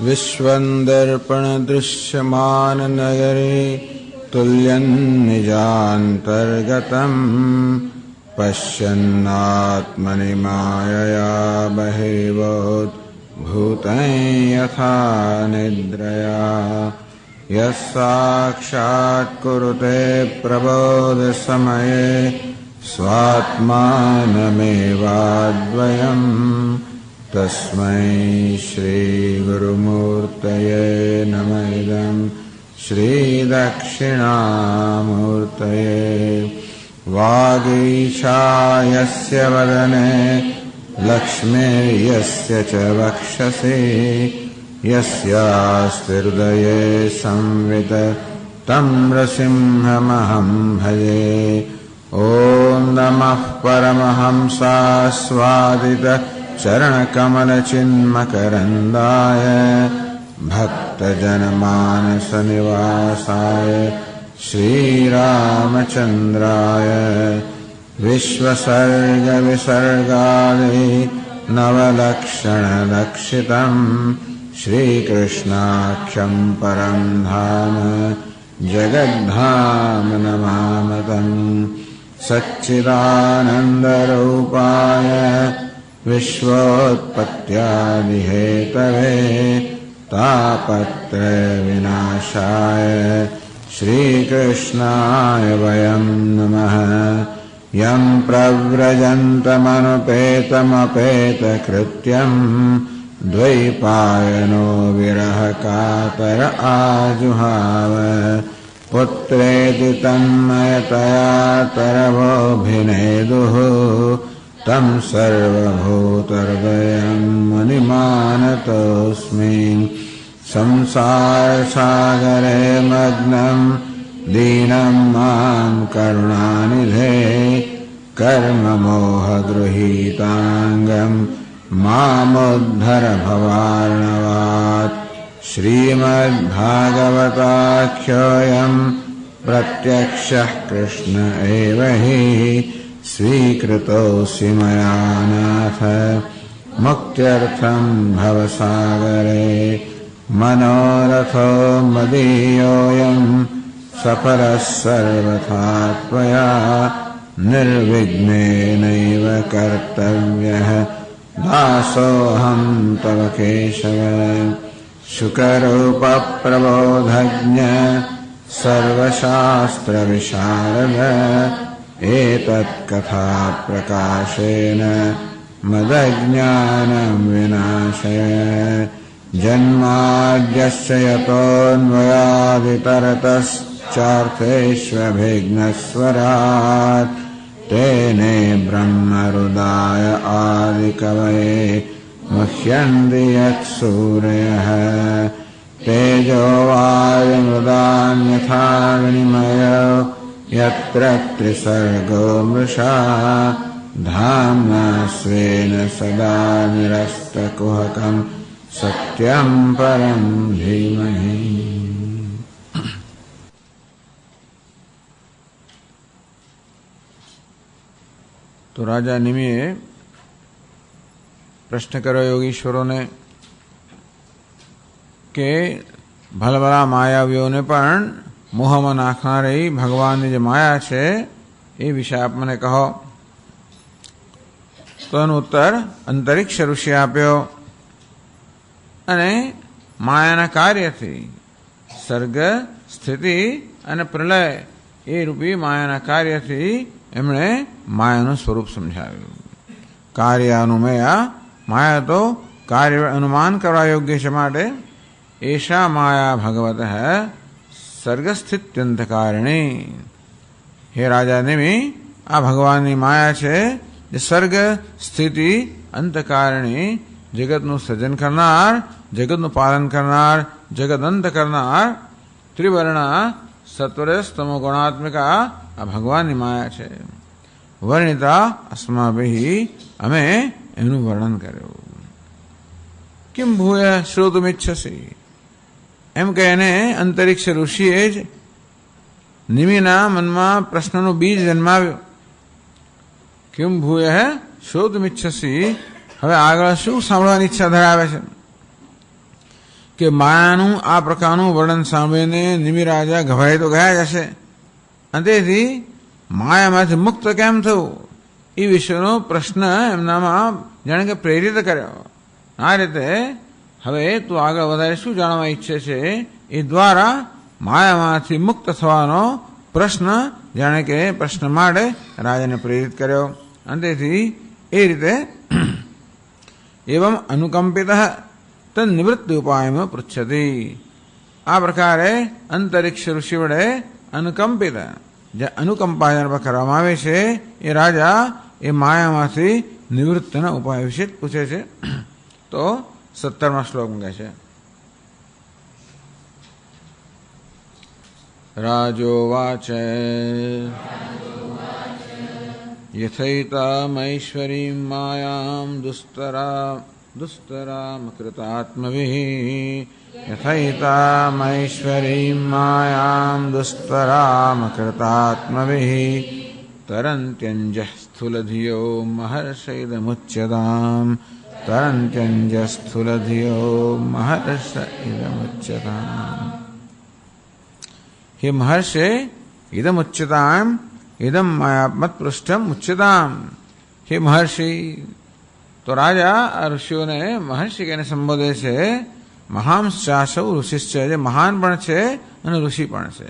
विश्वन्दर्पणदृश्यमाननगरे तुल्यन्निजान्तर्गतम् पश्यन्नात्मनि मायया बहिर्भूतं यथा निद्रया यः साक्षात् कुरुते प्रबोधसमये स्वात्मानमेवाद्वयम् तस्मै श्रीगुरुमूर्तये नमः इदं श्रीदक्षिणामूर्तये वागीशा यस्य वदने लक्ष्मीर्यस्य च वक्षसि यस्यास्ति हृदये संवित् तं नृसिंहमहं भजे। ॐ नमः परमहंसास्वादित चरणकमलचिन्मकरन्दाय भक्तजनमानसनिवासाय श्रीरामचन्द्राय विश्वसर्गविसर्गादि नवलक्षणलक्षितम् श्रीकृष्णाख्यं परं धाम जगद्धाम नमामतम् सच्चिदानन्दरूपाय विश्वोत्पत्त्यादिहेतवे तापत्रयविनाशाय श्रीकृष्णाय वयं नमः। यं प्रव्रजन्तमनुपेतमपेतकृत्यं द्वैपायनो विरहकातर आजुहाव पुत्रेति तन्मयतया तरवोऽभिनेदुः तं सर्वभूतहृदयं मुनिमानतोऽस्मि। संसारसागरे मग्नं दीनं मां करुणानिधे कर्ममोहगृहीताङ्गं मामुद्धर भवार्णवात्। श्रीमद्भागवताख्योऽयं प्रत्यक्षः कृष्ण एव हि स्वीकृतोऽसि मया नाथ मुक्त्यर्थं भवसागरे। मनोरथो मदीयोऽयं सफलः सर्वथा त्वया निर्विघ्नेनैव कर्तव्यः दासोऽहं तव केशव। शुकरूपप्रबोधज्ञ सर्वशास्त्रविशारद एतत्कथा प्रकाशेन मदज्ञानं विनाशय। जन्माद्यस्य यतोऽन्वयादितरतश्चार्थेष्वभिघ्नस्वराट् तेने ब्रह्महृदाय आदिकवये मुह्यन्ति यत्सूरयः। तेजो वायुमृदान्यथा विनिमयो यत्र त्रिसर्गो मृषा धाम्ना स्वेन सदा निरस्तकुहकं सत्यं परं धीमहि। तो राजा निमिये प्रश्न કર્યો યોગીશ્વરોને કે ભલભલા માયાવીઓને પણ મોહમાં નાખનારી ભગવાનની જે માયા છે એ વિશે આપ મને કહો. તો એનો ઉત્તર અંતરિક્ષ ઋષિએ આપ્યો અને માયાના કાર્યથી સર્ગ સ્થિતિ અને પ્રલય એ રૂપી માયાના કાર્યથી એમણે માયાનું સ્વરૂપ સમજાવ્યું. કાર્યાનુમયા માયા તો કાર્ય અનુમાન કરવા યોગ્ય છે માટે એશા માયા ભગવત સર્ગસ્થિત્યંતકારિણી. હે રાજા નિમિ આ ભગવાનની માયા છે જે સર્ગ સ્થિતિ અંતકારિણી જગતનું સર્જન કરનાર જગતનું પાલન કરનાર જગત અંત કરનાર ત્રિવર્ણ સત્વરસ્તમો ગુણાત્મિકા આ ભગવાનની માયા છે. વર્ણિતા અસ્માભિ અમે એનું વર્ણન કર્યું. કિમ ભૂય શ્રોતુમિચ્છસી એમ કે એને અંતરિક્ષ ઋષિએ જ નિમિના મનમાં પ્રશ્નનું બીજ જન્માવ્યું. કિમ ભૂય શ્રોતુમિચ્છસી હવે આગળ શું સાંભળવાની ઈચ્છા ધરાવે છે કે માયાનું આ પ્રકારનું વર્ણન સાંભળીને નિમિ રાજા ગભરાઈ તો ગયા જ હશે, અને તેથી માયામાંથી મુક્ત કેમ થવું એ વિષયનો પ્રશ્ન એમનામાં જાણે કે પ્રેરિત કર્યો. આ રીતે હવે તું આગળ વધારે શું જાણવા ઈચ્છે છે એ દ્વારા માયામાંથી મુક્ત થવાનો પ્રશ્ન જાણે કે પ્રશ્ન માટે રાજાને પ્રેરિત કર્યો. અને તેથી એ રીતે એવમ અનુકંપિત તન્નિવૃત્તિ ઉપાયમાં પૃચ્છતી. આ પ્રકારે અંતરિક્ષ ઋષિ વડે અનુકંપિત જે અનુકંપા જેના પર કરવામાં આવે છે એ રાજા એ માયામાંથી નિવૃત્તિના ઉપાય વિશે પૂછે છે. તો 17મા શ્લોકમાં કહે છે, રાજોવાચ યથૈતામૈશ્વરીમ માયામ દુસ્તરામકૃતાત્મભિઃ યથૈતામૈશ્વરીમ માયામ દુસ્તરામકૃતાત્મભિઃ તરન્ત્યંજઃ સ્થૂલધિયો મહર્ષૈદમુચ્યતામ તરન્ત્યંજઃ સ્થૂલધિયો મહર્ષૈદમુચ્યતામ. હે મહર્ષે ઇદમુચ્યતામ ઇદમ માયાત્મત પૃષ્ઠમ ઉચ્યતામ. હે મહર્ષિ, તો રાજા આ ઋષિઓને મહર્ષિ કહીને સંબોધે છે. મહાંશ્ચાસૌ ઋષિશ્ચ, જે મહાન પણ છે અને ઋષિ પણ છે.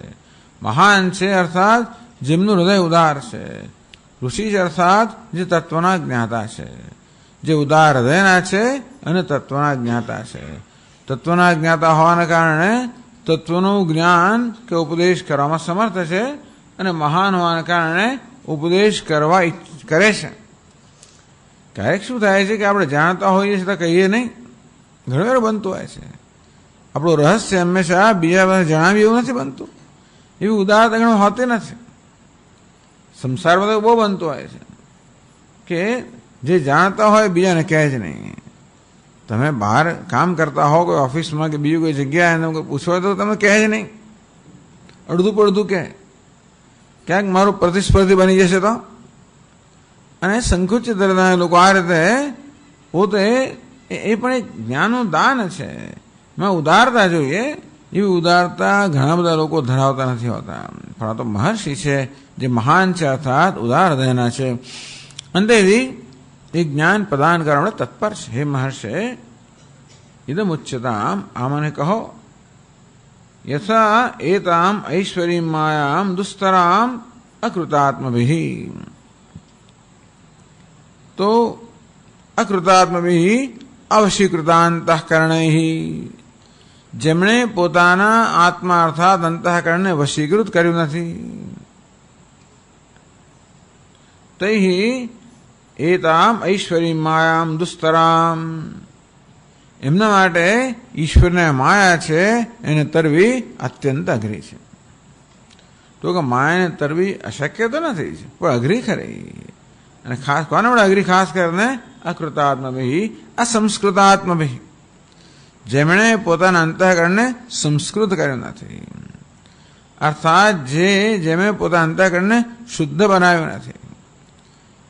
મહાન છે અર્થાત જેમનું હૃદય ઉદાર છે. ઋષિ છે અર્થાત જે તત્વના જ્ઞાતા છે, જે ઉદાર હૃદયના છે અને તત્વના જ્ઞાતા છે. તત્વના જ્ઞાતા હોવાના કારણે તત્વનું જ્ઞાન કે ઉપદેશ કરવામાં સમર્થ છે, અને મહાન હોવાના કારણે ઉપદેશ કરવા કરે છે. ક્યારેક શું થાય છે કે આપણે જાણતા હોઈએ છતાં કહીએ નહીં, ઘણી વાર બનતું હોય છે. આપણું રહસ્ય હંમેશા બીજા બધા જણાવ્યું એવું નથી બનતું, એવી ઉદારતા ઘણું હોતી નથી. સંસારમાં તો બહુ બનતું હોય છે કે જે જાણતા હોય બીજાને કહે જ નહીં. તમે બહાર કામ કરતા હો કોઈ ઓફિસમાં કે બીજી કોઈ જગ્યાએ એને પૂછવા તો તમે કહે જ નહીં, અડધું પડધું કહે, ક્યાંક મારું પ્રતિસ્પર્ધી બની જશે તો. અને સંકુચિત હૃદયના લોકો આ રીતે પોતે એ પણ એક જ્ઞાનનું દાન છે. એમાં ઉદારતા જોઈએ, એવી ઉદારતા ઘણા બધા લોકો ધરાવતા નથી હોતા. પણ આ તો મહર્ષિ છે જે મહાન છે અર્થાત ઉદાર હૃદયના છે, અંતેથી એ જ્ઞાન પ્રદાન કરવા માટે તત્પર છે. હે મહર્ષે ઇદમુચ્યતામ, આ મને કહો. યથા એતામ ઐશ્વરીમ માયામ દુસ્તરામ અકૃતાત્મભિઃ, તો અકૃતાત્મભિઃ અવશીકૃતાંતઃકરણૈઃ, જેમણે પોતાના આત્મા અર્થાત અંતઃકરણને વશીકૃત કર્યું નથી. તૈઃ એતામ ઐશ્વરીમ માયામ દુસ્તરામ, એમના માટે ઈશ્વરને માયા છે એને તરવી અત્યંત અઘરી છે. તો કે માયાને તરવી અશક્ય તો નથી પણ અઘરી ખરી. અને ખાસ કોને વડે અઘરી? ખાસ કરીને અકૃતાત્મભિઃ અસંસ્કૃતાત્મભિઃ, જેમણે પોતાના અંતઃકરણને સંસ્કૃત કર્યું નથી. અર્થાત જેમણે પોતાના અંતઃકરણને શુદ્ધ બનાવ્યું નથી.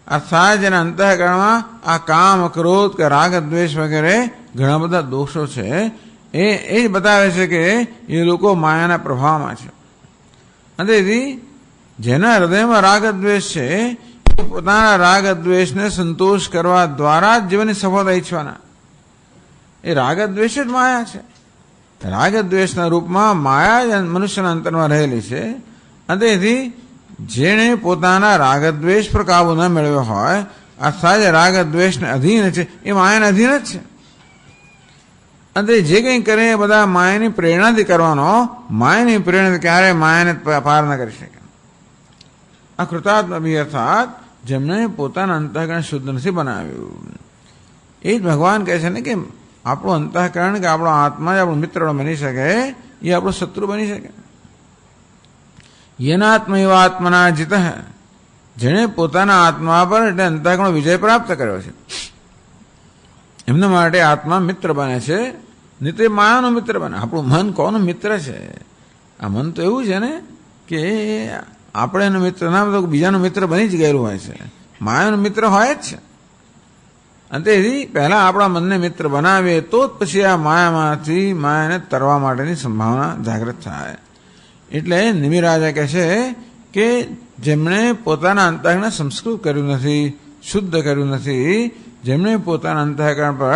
અર્થાત જેના અંતઃકરણમાં આ કામ, ક્રોધ કે રાગ, દ્વેષ વગેરે ઘણા બધા દોષો છે, એ જ બતાવે છે કે એ લોકો માયાના પ્રભાવમાં છે. અને તેથી જેના હૃદયમાં રાગ દ્વેષ છે એ પોતાના રાગ દ્વેષને સંતોષ કરવા દ્વારા જ જીવનની સફળતા ઈચ્છવાના. એ રાગ દ્વેષ જ માયા છે. રાગ દ્વેષના રૂપમાં માયા જ મનુષ્યના અંતરમાં રહેલી છે. અને તેથી જેણે પોતાના રાગ દ્વેષ પર કાબુ ન મેળવ્યો હોય, અર્થાત રાગ દ્વેષને અધીન છે, એ માયાને અધીન જ છે. અને જે કંઈ કરે એ બધા માયાની પ્રેરણાથી કરવાનો. માયાની પ્રેરણાથી ક્યારેય માયાને પાર ન કરી શકે. આ કૃતાત્મભિઃ અર્થાત જેમણે પોતાના અંતઃકરણ શુદ્ધ નથી બનાવ્યું. એ જ ભગવાન કહે છે ને કે આપણું અંતઃકરણ કે આપણો આત્મા જ આપણો મિત્ર બની શકે, એ આપણો શત્રુ બની શકે. યનાત્મૈવ આત્મના જીતઃ, જેણે પોતાના આત્મા પર એટલે અંતઃકરણ વિજય પ્રાપ્ત કર્યો છે, એમના માટે આત્મા મિત્ર બને છે, નહીં તો માયાનો મિત્ર બને. આપણું મન કોનું મિત્ર છે? આ મન તો એવું છે ને કે આપણે એનો મિત્ર ના તો બીજાનો મિત્ર બની જ ગયેલું હોય છે. માયાનો મિત્ર હોય જ છે. અને તેથી પહેલા આપણા મનને મિત્ર બનાવીએ તો જ પછી આ માયામાંથી માયાને તરવા માટેની સંભાવના જાગૃત થાય. એટલે નિમિરાજા કહે છે કે જેમણે પોતાના અંતઃકરણને સંસ્કૃત કર્યું નથી, શુદ્ધ કર્યું નથી, જેમણે પોતાના અંતઃકરણ પર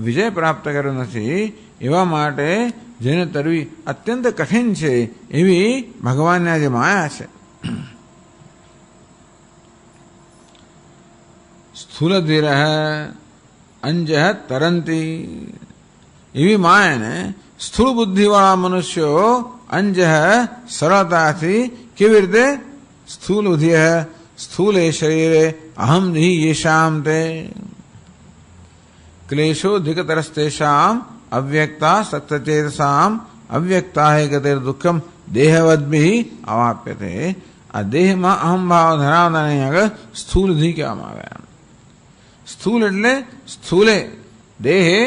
વિજય પ્રાપ્ત કર્યો નથી, એવા માટે જેને તરવી અત્યંત કઠિન છે એવી ભગવાનની જે માયા છે. સ્થૂલ ધીર અંજહ તરંતી, એવી માયાને સ્થૂળ બુદ્ધિવાળા મનુષ્યો અંજહ સરળતાથી કેવી રીતે સ્થૂલ બુદ્ધિ સ્થૂલે શરીરે અહમ ધિ યેષામ તે ક્લેશોધિકતરસ્તેષામ અવ્યક્તા સક્તચેતસામ અવ્યક્તા હે ગતિર દુઃખમ દેહવદ્ભિ અવાપ્યતે. આ દેહમાં અહમ ભાવ ધરાવનારને આગળ સ્થૂલ ધિ કહેવામાં આવ્યા. સ્થૂલ એટલે સ્થૂલે, દેહે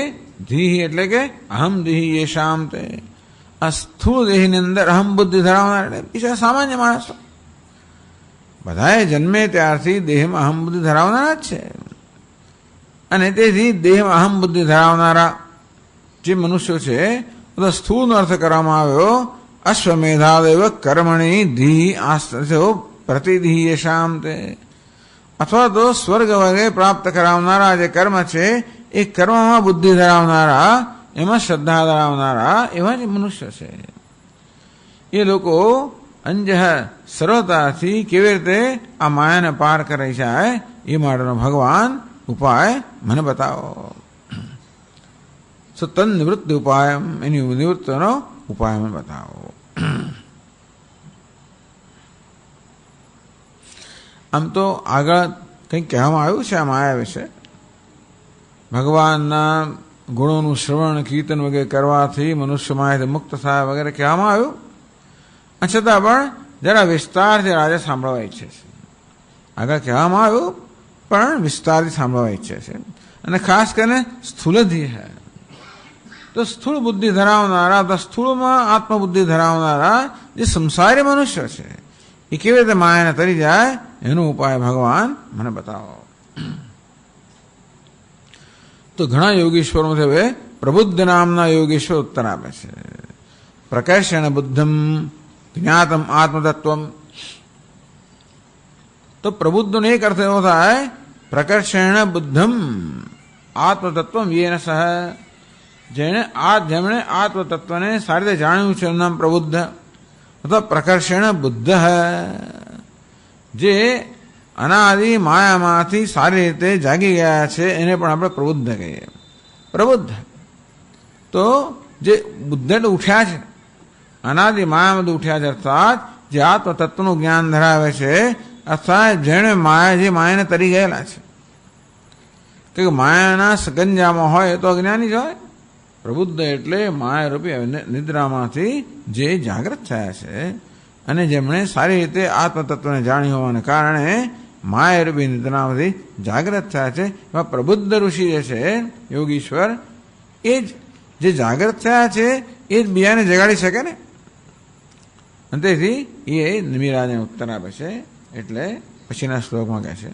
ધી એટલે કે અહમ ધિ યેષામ તે. આ સ્થૂળ દેહની અંદર અહમ બુદ્ધિ ધરાવનાર એટલે બીજા સામાન્ય માણસો બધાએ જન્મે ત્યારથી દેહમાં અહમ બુદ્ધિ ધરાવનારા જ છે. અને તેથી દેહમાં અહમ બુદ્ધિ ધરાવનારા જે મનુષ્યો છે તો સ્થૂળનો અર્થ કરવામાં આવ્યો અશ્વમેધાદેવ કર્મણી ધી આસ્તો પ્રતિધિ યેષામ તે. અથવા તો સ્વર્ગ વગેરે પ્રાપ્ત કરાવનારા જે કર્મ છે એ કર્મમાં બુદ્ધિ ધરાવનારા, એમાં શ્રદ્ધા ધરાવનારા એવા જે મનુષ્ય છે એ લોકો અંજહ સરળતાથી કેવી રીતે આ માયાને પાર કરી જાય એ માટેનો ભગવાન ઉપાય મને બતાવો. તન નિવૃત્તિ ઉપાય, એની નિવૃત્તિનો ઉપાય મને બતાવો. આમ તો આગળ કંઈક કહેવામાં આવ્યું છે આ માયા વિશે. ભગવાનના ગુણોનું શ્રવણ કીર્તન વગેરે કરવાથી મનુષ્ય માયાથી મુક્ત થાય વગેરે કહેવામાં આવ્યું. છતાં પણ જરા વિસ્તારથી રાજા સાંભળવા ઈચ્છે છે. આગળ કહેવામાં આવ્યું પણ વિસ્તારથી સાંભળવા ઈચ્છે છે. અને ખાસ કરીને સ્થૂલધિ હે, તો સ્થૂળ બુદ્ધિ ધરાવનારા, તો સ્થૂળમાં આત્મબુદ્ધિ ધરાવનારા જે સંસારી મનુષ્ય છે એ કેવી રીતે માયાને તરી જાય એનો ઉપાય ભગવાન મને બતાવો. તો ઘણા યોગીશ્વરોમાંથી હવે પ્રબુદ્ધ નામના યોગેશ્વર ઉત્તર આપે છે. પ્રકર્ષણ બુદ્ધમ જ્ઞાતમ આત્મતત્વમ. તો પ્રબુદ્ધનો એક અર્થ એવો થાય પ્રકર્ષણ બુદ્ધમ આત્મતત્વમ યેન સહ. જેમણે આત્મતત્વને સારી રીતે જાણ્યું છે એનું નામ પ્રબુદ્ધ અથવા પ્રકર્ષણ બુદ્ધ. જે અનાદિ માયામાંથી સારી રીતે જાગી ગયા છે એને પણ આપણે પ્રબુદ્ધ કહીએ. પ્રબુદ્ધ તો જે બુદ્ધ એટલે ઉઠ્યા છે, અનાદિ માયામાંથી ઉઠ્યા છે, અર્થાત જે આત્મતત્વનું જ્ઞાન ધરાવે છે, અર્થાત જેણે જે માયાને તરી ગયેલા છે. કે માયાના સગંજામાં હોય તો અજ્ઞાની જ હોય. પ્રબુદ્ધ એટલે માયારૂપી નિદ્રામાંથી જે જાગૃત થયા છે અને જેમણે સારી રીતે આત્મતત્વને જાણ્યું હોવાને કારણે માયારૂપી નિદ્રામાંથી જાગૃત થયા છે એવા પ્રબુદ્ધ ઋષિ જે છે યોગીશ્વર, એ જ જે જાગૃત થયા છે એ જ બીજાને જગાડી શકે ને. અને તેથી એ નિમિરાજને ઉત્તર આપે છે. એટલે પછીના શ્લોકમાં કહે છે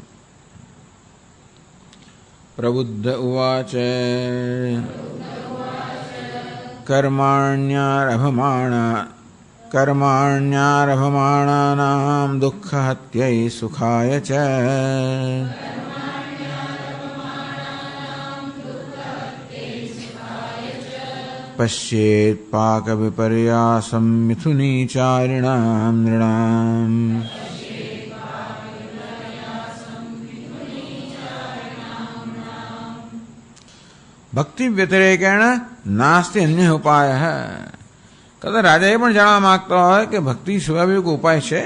પ્રબુદ્ધ ઉવાચ કર્માણ્યારભમાણાનાં દુઃખહત્यै સુખાય ચ પશ્યેત પાકવિપર્યાસં મિથુનીચારિણાં નૃણાં. ભક્તિ વ્યતિરેકેણ નાસ્તિ અન્ય ઉપાય. કદાચ રાજા એ પણ જાણવા માંગતા હોય કે ભક્તિ સિવાય કોઈ ઉપાય છે?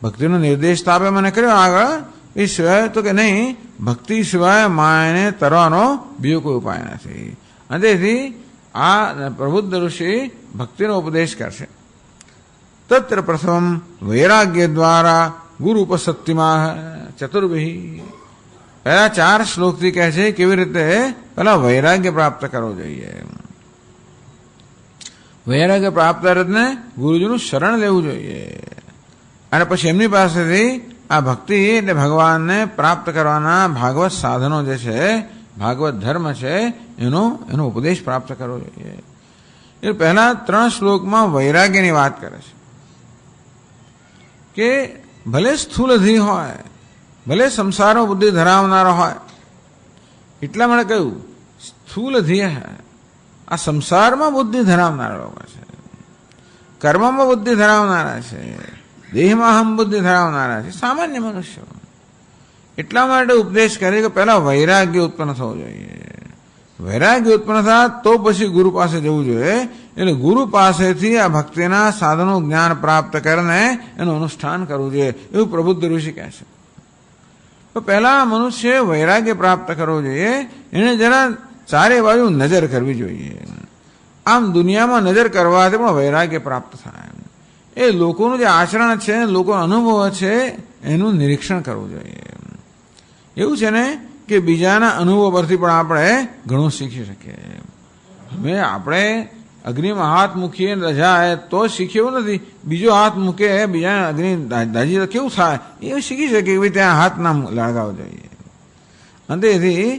ભક્તિનો નિર્દેશ તો આપે મને કર્યો આગળ, એ સિવાય તો કે નહીં, ભક્તિ સિવાય માયાને તરવાનો બીજો કોઈ ઉપાય નથી. અને તેથી આ પ્રબુદ્ધ ઋષિ ભક્તિનો ઉપદેશ કરશે. તત્ર પ્રથમ વૈરાગ્ય દ્વારા ગુરુ ઉપસત્તિમાં ચતુર્ભી. પહેલા 4 શ્લોકથી કહે છે કેવી રીતે પહેલા વૈરાગ્ય પ્રાપ્ત કરવું જોઈએ. વૈરાગ્ય પ્રાપ્ત કરીને ગુરુજીનું શરણ લેવું જોઈએ અને પછી એમની પાસેથી આ ભક્તિ એટલે ભગવાનને પ્રાપ્ત કરવાના ભાગવત સાધનો જે છે, ભાગવત ધર્મ છે, એનો ઉપદેશ પ્રાપ્ત કરવો જોઈએ. એ પહેલા 3 શ્લોકમાં વૈરાગ્યની વાત કરે છે કે ભલે સ્થૂલધી હોય, ભલે સંસારમાં બુદ્ધિ ધરાવનારો હોય, એટલા માટે કહ્યું સ્થૂલધી આ સંસારમાં બુદ્ધિ ધરાવનારા લોકો છે, કર્મમાં બુદ્ધિ ધરાવનારા છે, દેહમાં અહમ બુદ્ધિ ધરાવનારા છે, સામાન્ય મનુષ્યો. એટલા માટે ઉપદેશ કરે કે પહેલા વૈરાગ્ય ઉત્પન્ન થવું જોઈએ. વૈરાગ્ય ઉત્પન્ન થાય તો પછી ગુરુ પાસે જવું જોઈએ. એટલે ગુરુ પાસેથી આ ભક્તિના સાધનો જ્ઞાન પ્રાપ્ત કરીને એનું અનુષ્ઠાન કરવું જોઈએ, એવું પ્રબુદ્ધ ઋષિ કહે છે. તો પહેલા મનુષ્ય વૈરાગ્ય પ્રાપ્ત કરવું જોઈએ. એને જરા ચારે બાજુ નજર કરવી જોઈએ. આમ દુનિયામાં નજર કરવાથી પણ વૈરાગ્ય પ્રાપ્ત થાય. એ લોકોનું જે આચરણ છે, લોકોનો અનુભવ છે, એનું નિરીક્ષણ કરવું જોઈએ. એવું છે ને કે બીજાના અનુભવ પરથી પણ આપણે ઘણું શીખી શકીએ. હવે આપણે અગ્નિમાં હાથ મૂકીએ રજાય તો શીખીએ એવું નથી. બીજો હાથ મૂકે બીજા અગ્નિ દાજી તો કેવું થાય એ શીખી શકીએ કે ભાઈ ત્યાં હાથ ના લગાવવો જોઈએ. અને તેથી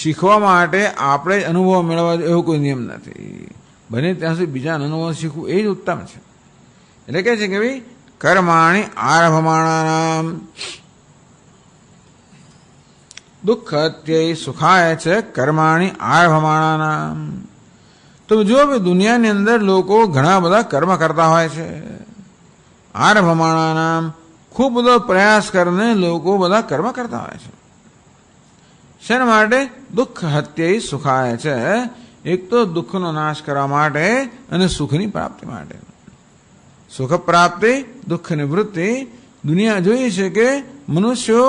શીખવા માટે આપણે જ અનુભવ મેળવવા એવો કોઈ નિયમ નથી. બને ત્યાં સુધી બીજાનો અનુભવ શીખવું એ જ ઉત્તમ છે. એટલે કે છે કે ભાઈ કર્માણી આરભમાણાનામ દુઃખત્યય સુખાય છે કર્માણી આરભમાણાનામ. તો જો ભાઈ દુનિયાની અંદર લોકો ઘણા બધા કર્મ કરતા હોય છે. આરભમાણાનામ ખૂબ બધો પ્રયાસ કરીને લોકો બધા કર્મ કરતા હોય છે. શેના માટે? દુઃખ હત્યય સુખાય છે. એક તો દુઃખનો નાશ કરવા માટે અને સુખની પ્રાપ્તિ માટે. સુખ પ્રાપ્તિ દુઃખ નિવૃત્તિ. દુનિયા જોઈએ છે કે મનુષ્યો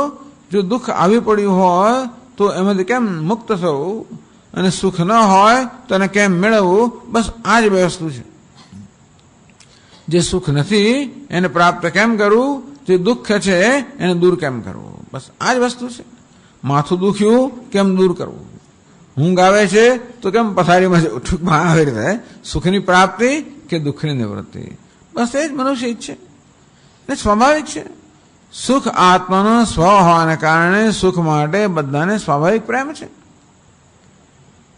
જો દુઃખ આવી પડ્યું હોય તો એમાંથી કેમ મુક્ત થવું અને સુખ ન હોય તો એને કેમ મેળવવું, બસ આ જ બે વસ્તુ છે. જે સુખ નથી એને પ્રાપ્ત કેમ કરવું, જે દુઃખ છે એને દૂર કેમ કરવું, બસ આ જ વસ્તુ છે. માથું દુખ્યું કેમ દૂર કરવું, ઊંઘ આવે છે તો કેમ પથારીમાં ટૂંકમાં આવી રીતે સુખની પ્રાપ્તિ કે દુઃખની નિવૃત્તિ, બસ એ જ મનુષ્ય ઈચ્છે ને સ્વાભાવિક છે. સુખ આત્માનો સ્વભાવ હોવાને કારણે સુખ માટે બધાને સ્વાભાવિક પ્રેમ છે.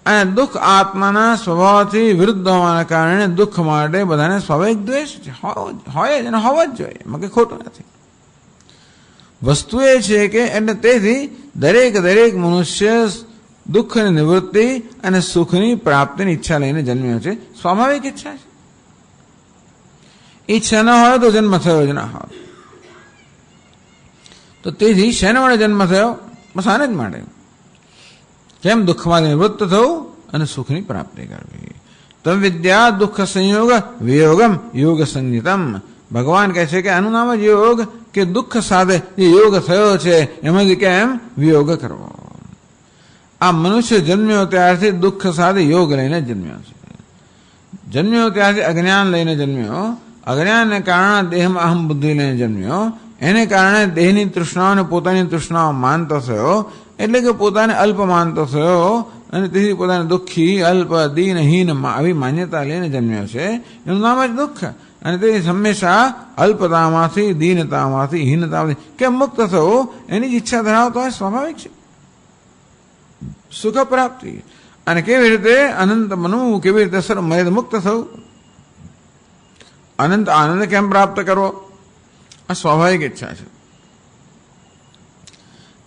અને દુઃખ આત્માના સ્વભાવથી વિરુદ્ધ હોવાના કારણે દુઃખ માટે બધાને સ્વાભાવિક દ્વેષ છે. હોય જ અને હોવો જ જોઈએ, એમાં કંઈ ખોટું નથી. વસ્તુ એ છે કે એટલે તેથી દરેક મનુષ્ય દુઃખની નિવૃત્તિ અને સુખની પ્રાપ્તિની ઈચ્છા લઈને જન્મ્યો છે. સ્વાભાવિક ઈચ્છા છે. ઈચ્છા ન હોય તો જન્મ થયો જ ના હોય. તો તેથી શેના માટે જન્મ થયો? બસ આને જ માટે. કેમ? દુઃખમાંથી નિવૃત્ત થવું અને સુખની પ્રાપ્તિ કરવી. તમ વિદ્યા દુઃખ સંયોગ વિયોગમ યોગ સંગીતમ. ભગવાન કહે છે કે આનું નામ જ યોગ, કે દુઃખ સાથે જે યોગ થયો છે એમાંથી કેમ વિયોગ કરવો. આ મનુષ્ય જન્મ્યો ત્યારથી દુઃખ સાથે યોગ લઈને જન્મ્યો છે. જન્મ્યો ત્યારથી અજ્ઞાન લઈને જન્મ્યો. અજ્ઞાનને કારણે દેહમાં અહમ બુદ્ધિ લઈને જન્મ્યો. એને કારણે દેહની તૃષ્ણાઓને પોતાની તૃષ્ણાઓ માનતો થયો. એટલે કે પોતાને અલ્પ માનતો થયો અને તેથી પોતાને દુઃખી, અલ્પ, દીનહીન આવી માન્યતા લઈને જન્મ્યો છે. એનું નામ જ દુઃખ. અને તે હંમેશા અલ્પતામાંથી, દીનતામાંથી, હીનતામાંથી કેમ મુક્ત થવું એની જ ઈચ્છા ધરાવતો હોય. સ્વાભાવિક છે. સુખ પ્રાપ્તિ અને કેવી રીતે અનંત બનવું, કેવી રીતે સર્વમય મુક્ત થવું, અનંત આનંદ કેમ પ્રાપ્ત કરવો, આ સ્વાભાવિક ઈચ્છા છે.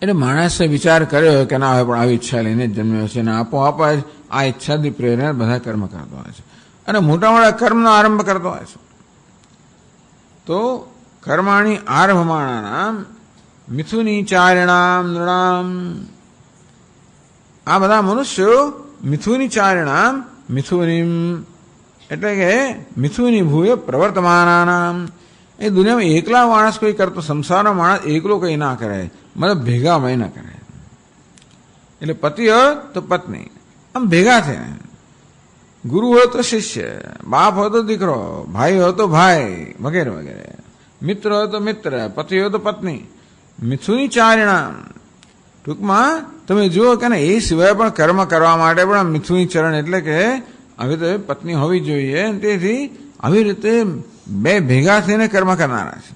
એટલે માણસે વિચાર કર્યો કે ના હવે પણ આવી ઈચ્છા લઈને જ જન્મ્યો છે અને આપોઆપ જ આ ઈચ્છાથી પ્રેરણા બધા કર્મ કરતો હોય છે અને મોટા મોટા કર્મનો આરંભ કરતો હોય છે. તો કર્માણી આરભમાણાનામ મિથુની ચારિણામ નૃણામ. આ બધા મનુષ્યો મિથુની ચારિણામ, મિથુનીમ એટલે કે મિથુની ભૂય પ્રવર્તમાનાનામ. એ દુનિયામાં એકલા માણસ કોઈ કરતો, સંસારનો માણસ એકલો કંઈ ના કરે, મતલબ ભેગા મય ના કરે. એટલે પતિ હોય તો પત્ની, આમ ભેગા છે. ગુરુ હોય તો શિષ્ય, બાપ હોય તો દીકરો, ભાઈ હોય તો ભાઈ, વગેરે વગેરે. મિત્ર હોય તો મિત્ર, પતિ હોય તો પત્ની. મિથુની ચારિણામ. ટૂંકમાં તમે જુઓ કે ને એ સિવાય પણ કર્મ કરવા માટે પણ મિથુની ચરણ એટલે કે આવી તો પત્ની હોવી જોઈએ. તેથી આવી રીતે બે ભેગા થઈને કર્મ કરનારા છે.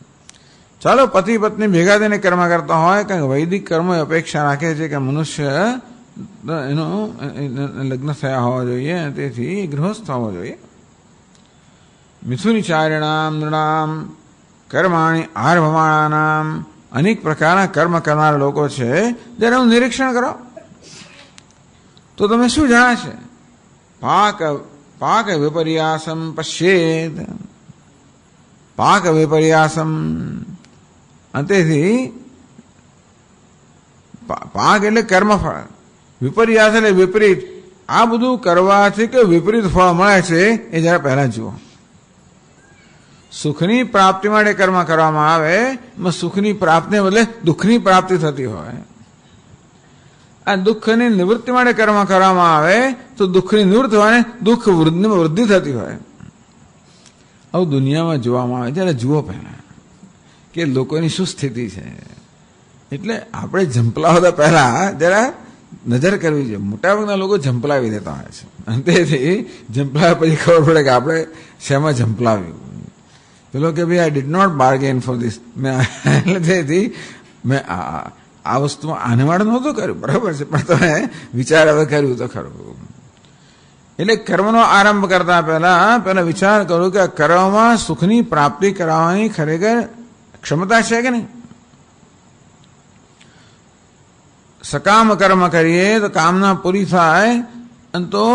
ચાલો પતિ પત્ની ભેગા થઈને કર્મ કરતા હોય, કારણ કે વૈદિક કર્મો અપેક્ષા રાખે છે કે મનુષ્ય એનો લગ્ન થયા હોવા જોઈએ, તેથી ગૃહસ્થ હોવો જોઈએ. મિથુનિચારિણામ નૃણામ કર્માણી આરભમાણાનામ, અનેક પ્રકારના કર્મ કરનારા લોકો છે. જેનું નિરીક્ષણ કરો તો તમે શું જણાશે? પાક વિપર્યાસમ પશ્યેદ. પાક વિપર્યાસમ, તેથી પાક એટલે કર્મફળ, વિપર્યાસ એટલે વિપરીત. આ બધું કરવાથી કે વિપરીત ફળ મળે છે એ જરા પહેલા જુઓ. સુખની પ્રાપ્તિ માટે કર્મ કરવામાં આવે, એમાં સુખની પ્રાપ્તિને બદલે દુઃખની પ્રાપ્તિ થતી હોય. આ દુઃખની નિવૃત્તિ માટે કર્મ કરવામાં આવે તો દુઃખની નિવૃત્તિ હોય ને દુઃખ વૃદ્ધિ થતી હોય. આવું દુનિયામાં જોવામાં આવે. ત્યારે જુઓ પહેલા કે લોકોની શું સ્થિતિ છે. એટલે આપણે ઝંપલાવતા પહેલા જરા નજર કરવી જોઈએ. મોટાભાગના લોકો ઝંપલાવી દેતા હોય છે, અને તેથી ઝંપલાવ્યા પછી ખબર પડે કે આપણે શેમાં ઝંપલાવ્યું. પેલો કે ભાઈ I did not bargain for this, એટલે તેથી મેં આ વસ્તુમાં આને માટે નહોતું કર્યું, બરાબર છે, પણ તમે વિચાર હવે કર્યું તો ખરું. એટલે કર્મનો આરંભ કરતા પહેલા વિચાર કરો કે આ કર્મમાં સુખની પ્રાપ્તિ કરાવવાની ખરેખર ક્ષમતા છે કે નહીં. સકામ કર્મ કરીએ તો કામના પૂરી થાય, અને તો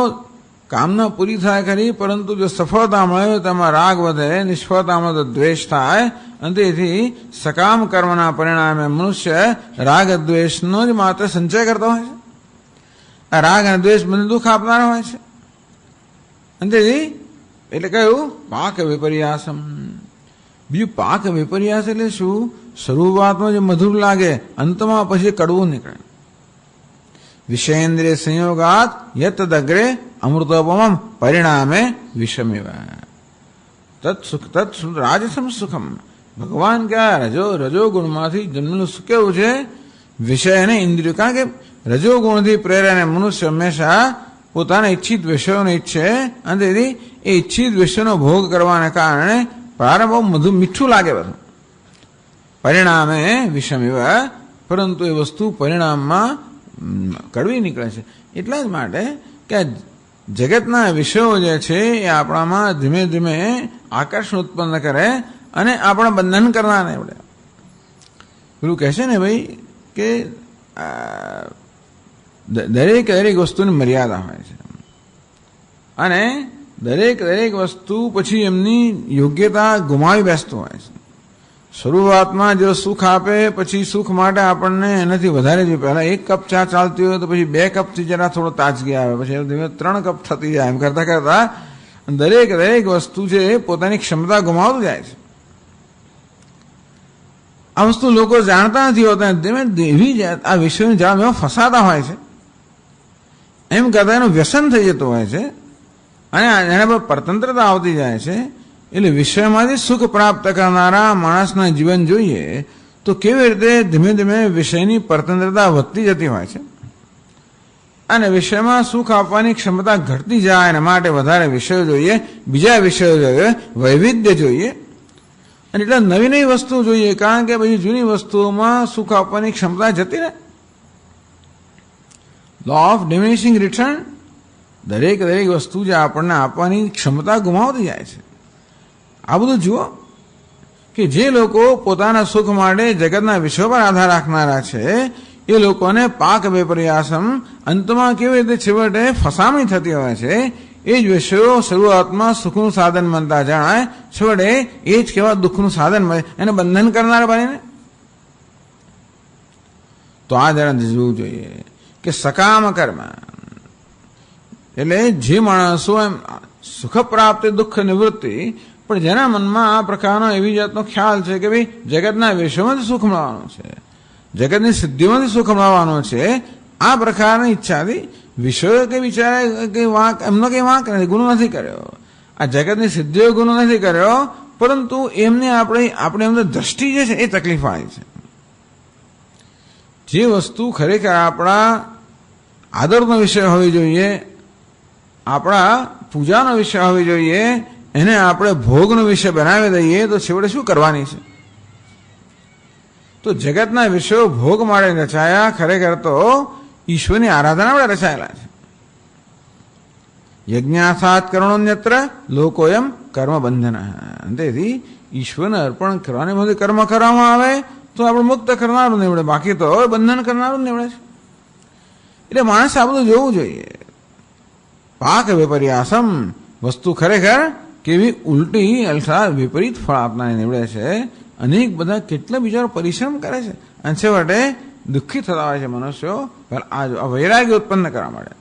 કામના પૂરી થાય ખરી, પરંતુ જો સફળતા મળે તેમાં રાગ વધે, નિષ્ફળતા મળે તો દ્વેષ થાય, અને તેથી સકામ કર્મના પરિણામે મનુષ્ય રાગ દ્વેષનો જ માત્ર સંચય કરતો હોય છે. આ રાગ અને દ્વેષ મને દુઃખ આપનારા હોય છે. અને તેથી એટલે કહ્યું પાક વિપર્યાસમ. બીજું પાક વિપર્યાસ એટલે શું? શરૂઆતમાં જે મધુર લાગે, અંતમાં પછી કડવું નીકળે. વિષયેન્દ્રિય સંયોગાત યત અગ્રે અમૃતોપમમ પરિણામે વિષમેવ તત્ રાજસમ સુખમ. ભગવાન ક્યાં રજોગુણમાંથી જન્મેલું સુખ કેવું છે? વિષય અને ઇન્દ્રિયો. કારણ કે રજોગુણથી પ્રેરાને મનુષ્ય હંમેશા પોતાના ઈચ્છિત વિષયોને ઈચ્છે, અને તેથી એ ઈચ્છિત વિષયનો ભોગ કરવાને કારણે પ્રારંભ બહુ મીઠું લાગે બધું, પરિણામે વિષમેવ, પરંતુ એ વસ્તુ પરિણામમાં કડવી નીકળે છે. એટલા જ માટે કે જગતના વિષયો જે છે એ આપણામાં ધીમે ધીમે આકર્ષણ ઉત્પન્ન કરે અને આપણા બંધન કરનાર એવડે. પેલું કહે છે ને ભાઈ કે દરેક વસ્તુની મર્યાદા હોય છે, અને દરેક વસ્તુ પછી એમની યોગ્યતા ગુમાવી બેસતું હોય છે. શરૂઆતમાં જો સુખ આપે, પછી સુખ માટે આપણને એનાથી વધારે જોઈએ. પહેલાં 1 કપ ચા ચાલતી હોય તો પછી 2 કપથી જરા થોડો તાજગી આવે, પછી ધીમે 3 કપ થતી જાય. એમ કરતાં કરતાં દરેક વસ્તુ છે પોતાની ક્ષમતા ગુમાવતું જાય છે. આ વસ્તુ લોકો જાણતા નથી હોતા, ધીમે એવી આ વિષયોની જાળમાં ફસાતા હોય છે. એમ કરતાં એનું વ્યસન થઈ જતું હોય છે, અને એના પર પરતંત્રતા આવતી જાય છે. એટલે વિષયમાંથી સુખ પ્રાપ્ત કરનારા માણસના જીવન જોઈએ તો કેવી રીતે ધીમે ધીમે વિષયની પરતંત્રતા વધતી જતી હોય છે, અને વિષયમાં સુખ આપવાની ક્ષમતા ઘટતી જાય. એના માટે વધારે વિષયો જોઈએ, બીજા વિષયો જોઈએ, વૈવિધ્ય જોઈએ, અને એટલે નવી વસ્તુ જોઈએ. કારણ કે પછી જૂની વસ્તુઓમાં સુખ આપવાની ક્ષમતા જતી રહે. Law of diminishing return. દરેક વસ્તુ જે આપણને આપવાની ક્ષમતા ગુમાવતી જાય છે. આ બધું જુઓ કે જે લોકો પોતાના સુખ માટે જગતના વિષયો પર આધાર રાખનારા છે એ લોકોને પાક વિપર્યાસમ, અંતમાં કેવી રીતે છેવટે ફસામણી થતી હોય છે. એ જ વિષયો શરૂઆતમાં સુખનું સાધન બનતા જણાય, છેવટે એ જ કેવા દુઃખનું સાધન મળે, એને બંધન કરનાર બનીને. તો આ જરા જોવું જોઈએ કે સકામ કર્મ એટલે જે માણસો એમ સુખ પ્રાપ્તિ દુઃખ નિવૃત્તિ, પણ જેના મનમાં આ પ્રકારનો એવી જાતનો ખ્યાલ છે કે ભાઈ જગતના વિષયોમાંથી સુખ મળવાનું છે, જગતની સિદ્ધિઓમાંથી સુખ મળવાનું છે, આ પ્રકારની ઈચ્છાથી વિષયો કે વિચારે કે વાંક એમનો કંઈ વાંક નથી, ગુનો નથી કર્યો. આ જગતની સિદ્ધિઓ ગુનો નથી કર્યો, પરંતુ એમને આપણે એમને દ્રષ્ટિ જે છે એ તકલીફ આવી છે. જે વસ્તુ ખરેખર આપણા આદરનો વિષય હોવી જોઈએ, આપણા પૂજાનો વિષય હોવી જોઈએ, એને આપણે ભોગનો વિષય બનાવી દઈએ તો છેવટે શું કરવાની છે? તો જગતના વિષયો ભોગ માટે રચાયા, ખરેખર તો ઈશ્વરની આરાધના માટે રચાયેલા છે. યજ્ઞાસાત કરુણોન્યત્ર લોકોયમ કર્મ બંધન. તેથી ઈશ્વરને અર્પણ કરવાને બધું કર્મ કરવામાં આવે તો આપણે મુક્ત કરનારું નીવડે, બાકી તો બંધન કરનારું નીવડે છે. એટલે માણસ આ બધું જોવું જોઈએ. પાક વિપર્યાસમ, વસ્તુ ખરેખર કેવી ઉલટી અલસા વિપરીત ફળ આપનારી નીવડે છે. અનેક બધા કેટલા બિચારો પરિશ્રમ કરે છે અને છેવટે દુઃખી થતા હોય છે મનુષ્યો. આ વૈરાગ્ય ઉત્પન્ન કરવા માટે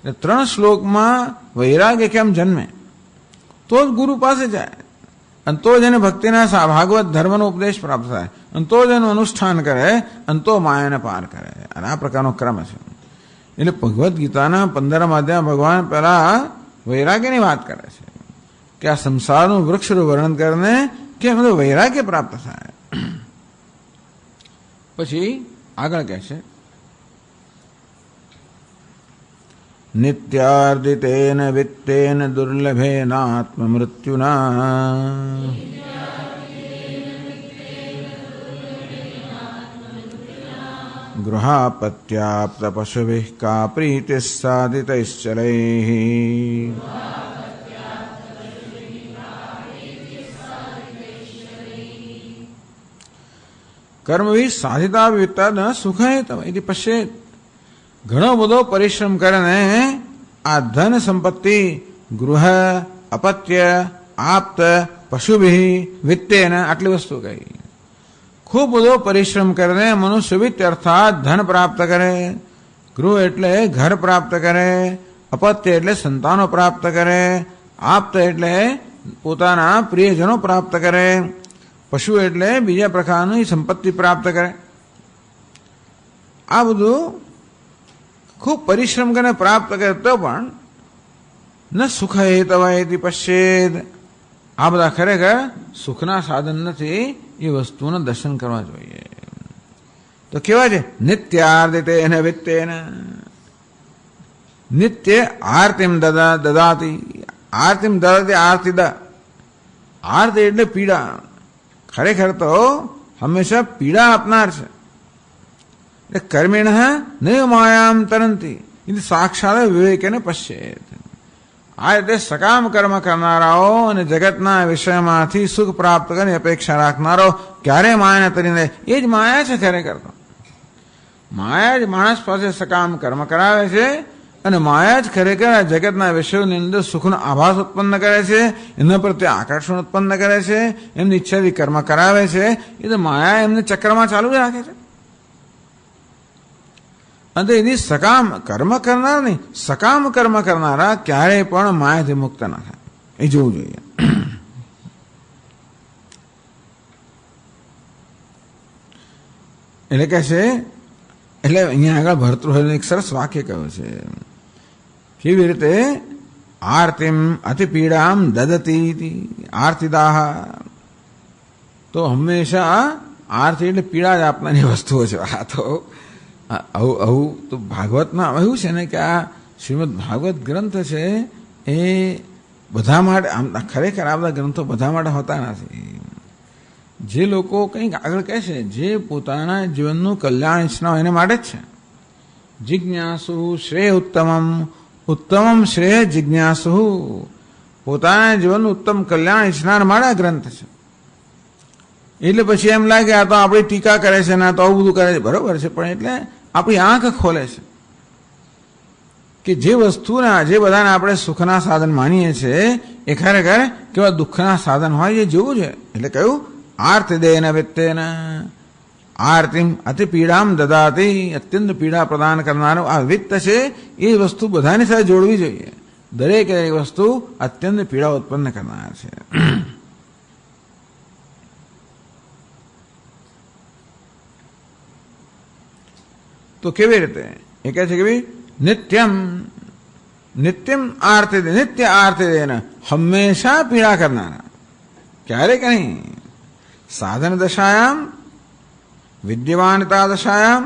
એટલે 3 શ્લોકમાં વૈરાગ્ય કેમ જન્મે તો જ ગુરુ પાસે જાય અને તો જ એને ભક્તિના ભાગવત ધર્મનો ઉપદેશ પ્રાપ્ત થાય અને તો જ એનું અનુષ્ઠાન કરે અને તો માયાને પાર કરે. અને આ પ્રકારનો ક્રમ છે. એટલે ભગવદ્ ગીતાના 15મા અધ્યાય ભગવાન પહેલા વૈરાગ્યની વાત કરે છે કે આ સંસારનું વૃક્ષનું વર્ણન કરીને કે બધું વૈરાગ્ય પ્રાપ્ત થાય. પછી આગળ કહે છે નિત્યાર્દિતેન વિત્તેન દુર્લભેનાત્મ મૃત્યુના ગૃહાપત્યાપ્ત પશુભિઃ કા પ્રીતિઃ સાધિતૈશ્ચલૈઃ. કર્મભિઃ સાધિતા વિત્તા ન સુખહેતવ ઇતિ પશ્યેત. ઘણો બધો પરિશ્રમ કરીને આ ધન સંપત્તિ, ગૃહ, અપત્ય, આપ્ત, પશુભિઃ, વિત્તેન, આટલી વસ્તુ કહી. ખૂબ બધો પરિશ્રમ કરીને મનુષ્ય વિત્ત અર્થાત ધન પ્રાપ્ત કરે, ગૃહ એટલે ઘર પ્રાપ્ત કરે, અપત્ય એટલે સંતાનો પ્રાપ્ત કરે, આપ્ત એટલે પોતાના પ્રિયજનો પ્રાપ્ત કરે, પશુ એટલે બીજા પ્રકારની સંપત્તિ પ્રાપ્ત કરે. આ બધું ખૂબ પરિશ્રમ કરીને પ્રાપ્ત કરે તો પણ ન સુખ હેતવાયતિ પશ્ચેદ. આ બધા ખરેખર સુખના સાધન નથી. એ વસ્તુનું દર્શન કરવા જોઈએ. તો કેવા છે નિત્યાર્દિતેન વિત્તેન. નિત્ય આરતિમ દદાતિ. આરતિમ દદાતિ આર્તિદ. આર્તિ એટલે પીડા. ખરેખર તો હંમેશા પીડા આપનાર છે. એટલે કર્મિણ નૈવ માયામ તરંતી એ સાક્ષાત વિવેકેને પશ્ચેત. આ રીતે સકામ કર્મ કરનારાઓ અને જગતના વિષયમાંથી સુખ પ્રાપ્ત કરીને અપેક્ષા રાખનારો ક્યારે માયાને તરીને એ જ માયા છે. ખરેખર તો માયા જ માણસ પાસે સકામ કર્મ કરાવે છે અને માયા જ ખરેખર આ જગતના વિષયોની અંદર સુખનો આભાસ ઉત્પન્ન કરે છે, એના પ્રત્યે આકર્ષણ ઉત્પન્ન કરે છે, એમની ઈચ્છાથી કર્મ કરાવે છે. એ તો માયા એમને ચક્રમાં ચાલુ જ રાખે છે. અને એની સકામ કર્મ કરનાર નહીં, સકામ કર્મ કરનારા ક્યારેય પણ માયાથી મુક્ત ના થાય. એ જોવું જોઈએ. એટલે કે છે એટલે અહીંયા આગળ ભર્તૃહરિનું એક સરસ વાક્ય કહ્યું છે. કેવી રીતે આરતિમ અતિ પીડામ દદતી આરતીદાહ. તો હંમેશા આરતી એટલે પીડા જ આપનારી વસ્તુઓ છે. આ તો આવું તો ભાગવતમાં એવું છે ને કે આ શ્રીમદ ભાગવત ગ્રંથ છે એ બધા માટે આમ ખરેખર આ બધા ગ્રંથો બધા માટે હોતા નથી. જે લોકો કંઈક આગળ કહે છે જે પોતાના જીવનનું કલ્યાણ ઈચ્છના હોય એને માટે જ છે. જિજ્ઞાસુ શ્રેય ઉત્તમમ ઉત્તમમ શ્રેય જિજ્ઞાસુ. પોતાના જીવનનું ઉત્તમ કલ્યાણ ઈચ્છનાર માટે ગ્રંથ છે. એટલે પછી એમ લાગે આ તો આપણી ટીકા કરે છે ને આ તો આવું બધું કરે છે. બરોબર છે, પણ એટલે આપણી આંખ ખોલે છે કે જે વસ્તુના જે બધાને આપણે સુખના સાધન માનીએ છીએ એ ખરેખર કેવા દુઃખના સાધન હોય એ જોવું છે. એટલે કહ્યું આર્તિદેન વિત્તેન આરતિમ અતિ પીડામ દદાતિ. અત્યંત પીડા પ્રદાન કરનારો આ વિત્ત છે એ વસ્તુ બધાની સાથે જોડવી જોઈએ. દરેક વસ્તુ અત્યંત પીડા ઉત્પન્ન કરનાર છે. તો કેવી રીતે એ કહે છે કે ભાઈ નિત્યમ નિત્યમ આરતી નિત્ય આરતી દેન હંમેશા પીડા કરનારા. ક્યારેક નહીં. સાધન દશાયામ વિદ્યમાનતા દશાયામ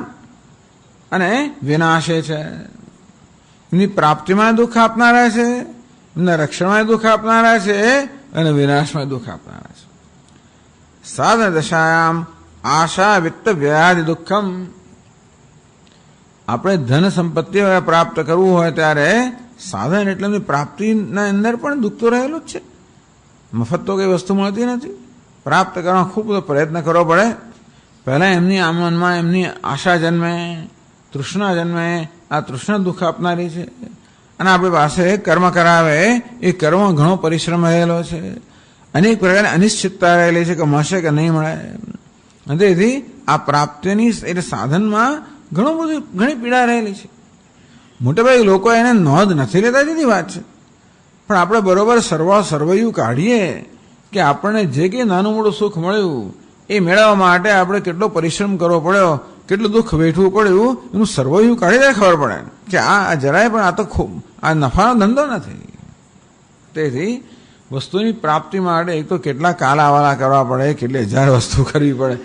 અને વિનાશે છે. એમની પ્રાપ્તિમાં દુઃખ આપનારા છે, એમના રક્ષણમાં દુઃખ આપનારા છે અને વિનાશમાં દુઃખ આપનારા છે. સાધન દશાયામ આશા વિત્ત વ્યાધિ દુઃખમ. આપણે ધન સંપત્તિ પ્રાપ્ત કરવું હોય ત્યારે સાધન એટલે પ્રાપ્તિના અંદર પણ દુઃખ તો રહેલું જ છે. મફત તો કઈ વસ્તુ મળતી નથી. પ્રાપ્ત કરવા ખૂબ બધો પ્રયત્ન કરવો પડે. પહેલા એમની મનમાં એમની આશા જન્મે, તૃષ્ણા જન્મે. આ તૃષ્ણા દુઃખ આપનારી છે. અને આપણી પાસે કર્મ કરાવે એ કર્મ ઘણો પરિશ્રમ રહેલો છે. અનેક પ્રકારની અનિશ્ચિતતા રહેલી છે કે મળશે કે નહીં મળે. અને તેથી આ પ્રાપ્તિની એટલે સાધનમાં ઘણી પીડા રહેલી છે. મોટેભાગે લોકો એને નોંધ નથી લેતા, જુદી વાત છે. પણ આપણે બરોબર સર્વૈયું કાઢીએ કે આપણને જે કંઈ નાનું મોટું સુખ મળ્યું એ મેળવવા માટે આપણે કેટલો પરિશ્રમ કરવો પડ્યો, કેટલું દુઃખ વેઠવું પડ્યું, એનું સર્વૈયું કાઢી દે ખબર પડે કે આ જરાય પણ આ તો ખૂબ આ નફાનો ધંધો નથી. તેથી વસ્તુની પ્રાપ્તિ માટે એક તો કેટલા કાલાવાલા કરવા પડે, કેટલી હજાર વસ્તુ કરવી પડે,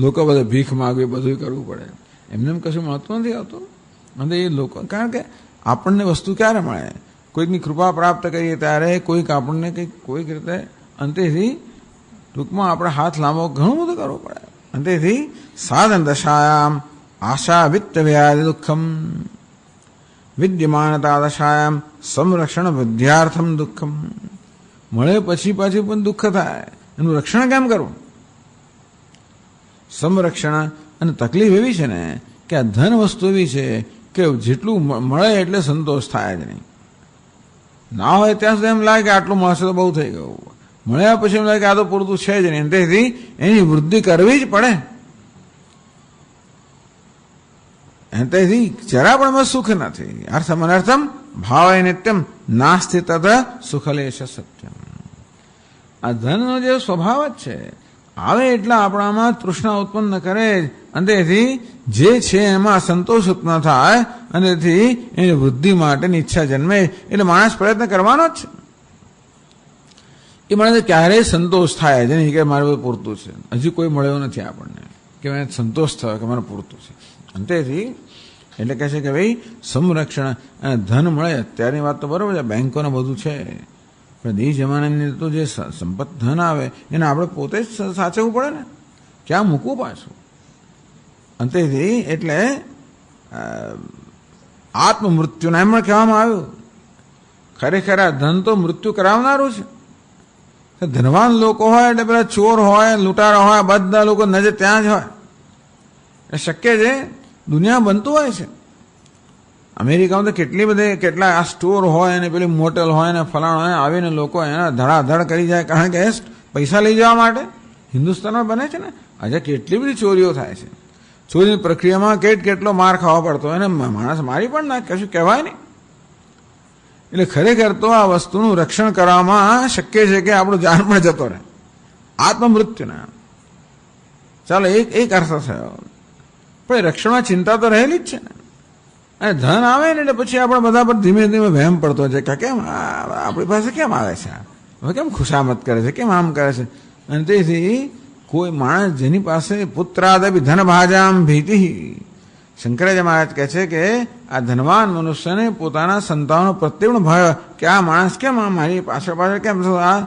લોકો બધા ભીખ માગવી, બધું કરવું પડે. એમને કશું મળતું નથી આવતું. અને એ લોકો કારણ કે આપણને વસ્તુ ક્યારે મળે? કોઈકની કૃપા પ્રાપ્ત કરીએ ત્યારે, કોઈક આપણને કોઈક રીતે. અંતેથી ટૂંકમાં આપણે હાથ લાંબો ઘણું બધું કરવું પડે. અંતેથી સાધન દશાયામ આશા વિત્ત વ્યાધિ દુઃખમ વિદ્યમાનતા દશાયામ સંરક્ષણ વિદ્યાર્થમ દુઃખમ. મળે પછી પાછું પણ દુઃખ થાય. એનું રક્ષણ કેમ કરવું? સંરક્ષણ. અને તકલીફ એવી છે ને કે આ ધન વસ્તુ એવી છે કે જેટલું મળે એટલે સંતોષ થાય જ નહીં. ના હોય ત્યાં સુધી એમ લાગે કે આટલું મળશે તો બહુ થઈ ગયું. મળ્યા પછી એમ લાગે કે આ તો પૂરતું છે જ નહીં. તેથી એની વૃદ્ધિ કરવી જ પડે. તેથી જરા પણ એમાં સુખ નથી. અર્થમ અનર્થમ ભાવે નિત્યમ નાસ્તિ તદ સુખલેશ સત્યમ. આ ધનનો જે સ્વભાવ જ છે, આવે એટલા આપણામાં તૃષ્ણા ઉત્પન્ન કરે જ. અને તેથી જે છે એમાં સંતોષ ઉત્પન્ન થાય અને તેથી એની વૃદ્ધિ માટેની ઈચ્છા જન્મે. એટલે માણસ પ્રયત્ન કરવાનો જ છે. એ માણસ ક્યારેય સંતોષ થાય જ નહીં કે મારે બધું પૂરતું છે. હજી કોઈ મળ્યો નથી આપણને કે મને સંતોષ થયો કે મારે પૂરતું છે. અને તેથી એટલે કહે છે કે ભાઈ સંરક્ષણ અને ધન મળે અત્યારની વાત તો બરાબર છે, બેંકોને બધું છે. પણ એ જમાનાની તો જે સંપત્ત ધન આવે એને આપણે પોતે જ સાચવવું પડે ને, ક્યાં મૂકવું પાછું. અંતેથી એટલે આત્મમૃત્યુને એમ કહેવામાં આવ્યું. ખરેખર આ ધન તો મૃત્યુ કરાવનારું છે. ધનવાન લોકો હોય એટલે પેલા ચોર હોય, લૂંટારા હોય, બધા લોકો નજર ત્યાં જ હોય. એ શક્ય છે, દુનિયા બનતું હોય છે. અમેરિકામાં તો કેટલા આ સ્ટોર હોય ને પેલી મોટેલ હોય ને ફલાણ હોય, આવીને લોકો એના ધડાધડ કરી જાય. કારણ કે પૈસા લઈ જવા માટે. હિન્દુસ્તાનમાં બને છે ને આજે કેટલી બધી ચોરીઓ થાય છે. ચોરીની પ્રક્રિયામાં કેટલો માર ખાવા પડતો હોય ને માણસ મારી પણ ના કશું કહેવાય નહીં. એટલે ખરેખર તો આ વસ્તુનું રક્ષણ કરવામાં શક્ય છે કે આપણું જાન પણ જતો રહે આત્મમૃત્યુના. ચાલો એક અર્થ થયો. પણ રક્ષણમાં ચિંતા તો રહેલી જ છે ને. અને ધન આવે ને એટલે પછી આપણે બધા પર ધીમે ધીમે વહેમ પડતો છે કે કેમ આપણી પાસે કેમ આવે છે, હવે કેમ ખુશામત કરે છે, કેમ આમ કરે છે. અને તેથી કોઈ માણસ જેની પાસે પુત્રાદપી ધન ભાજામ ભીતિ. શંકરાચાર્ય મહારાજ કહે છે કે આ ધનવાન મનુષ્યને પોતાના સંતાનો પ્રત્યે પણ ભય કે આ માણસ કેમ મારી પાછળ કેમ આ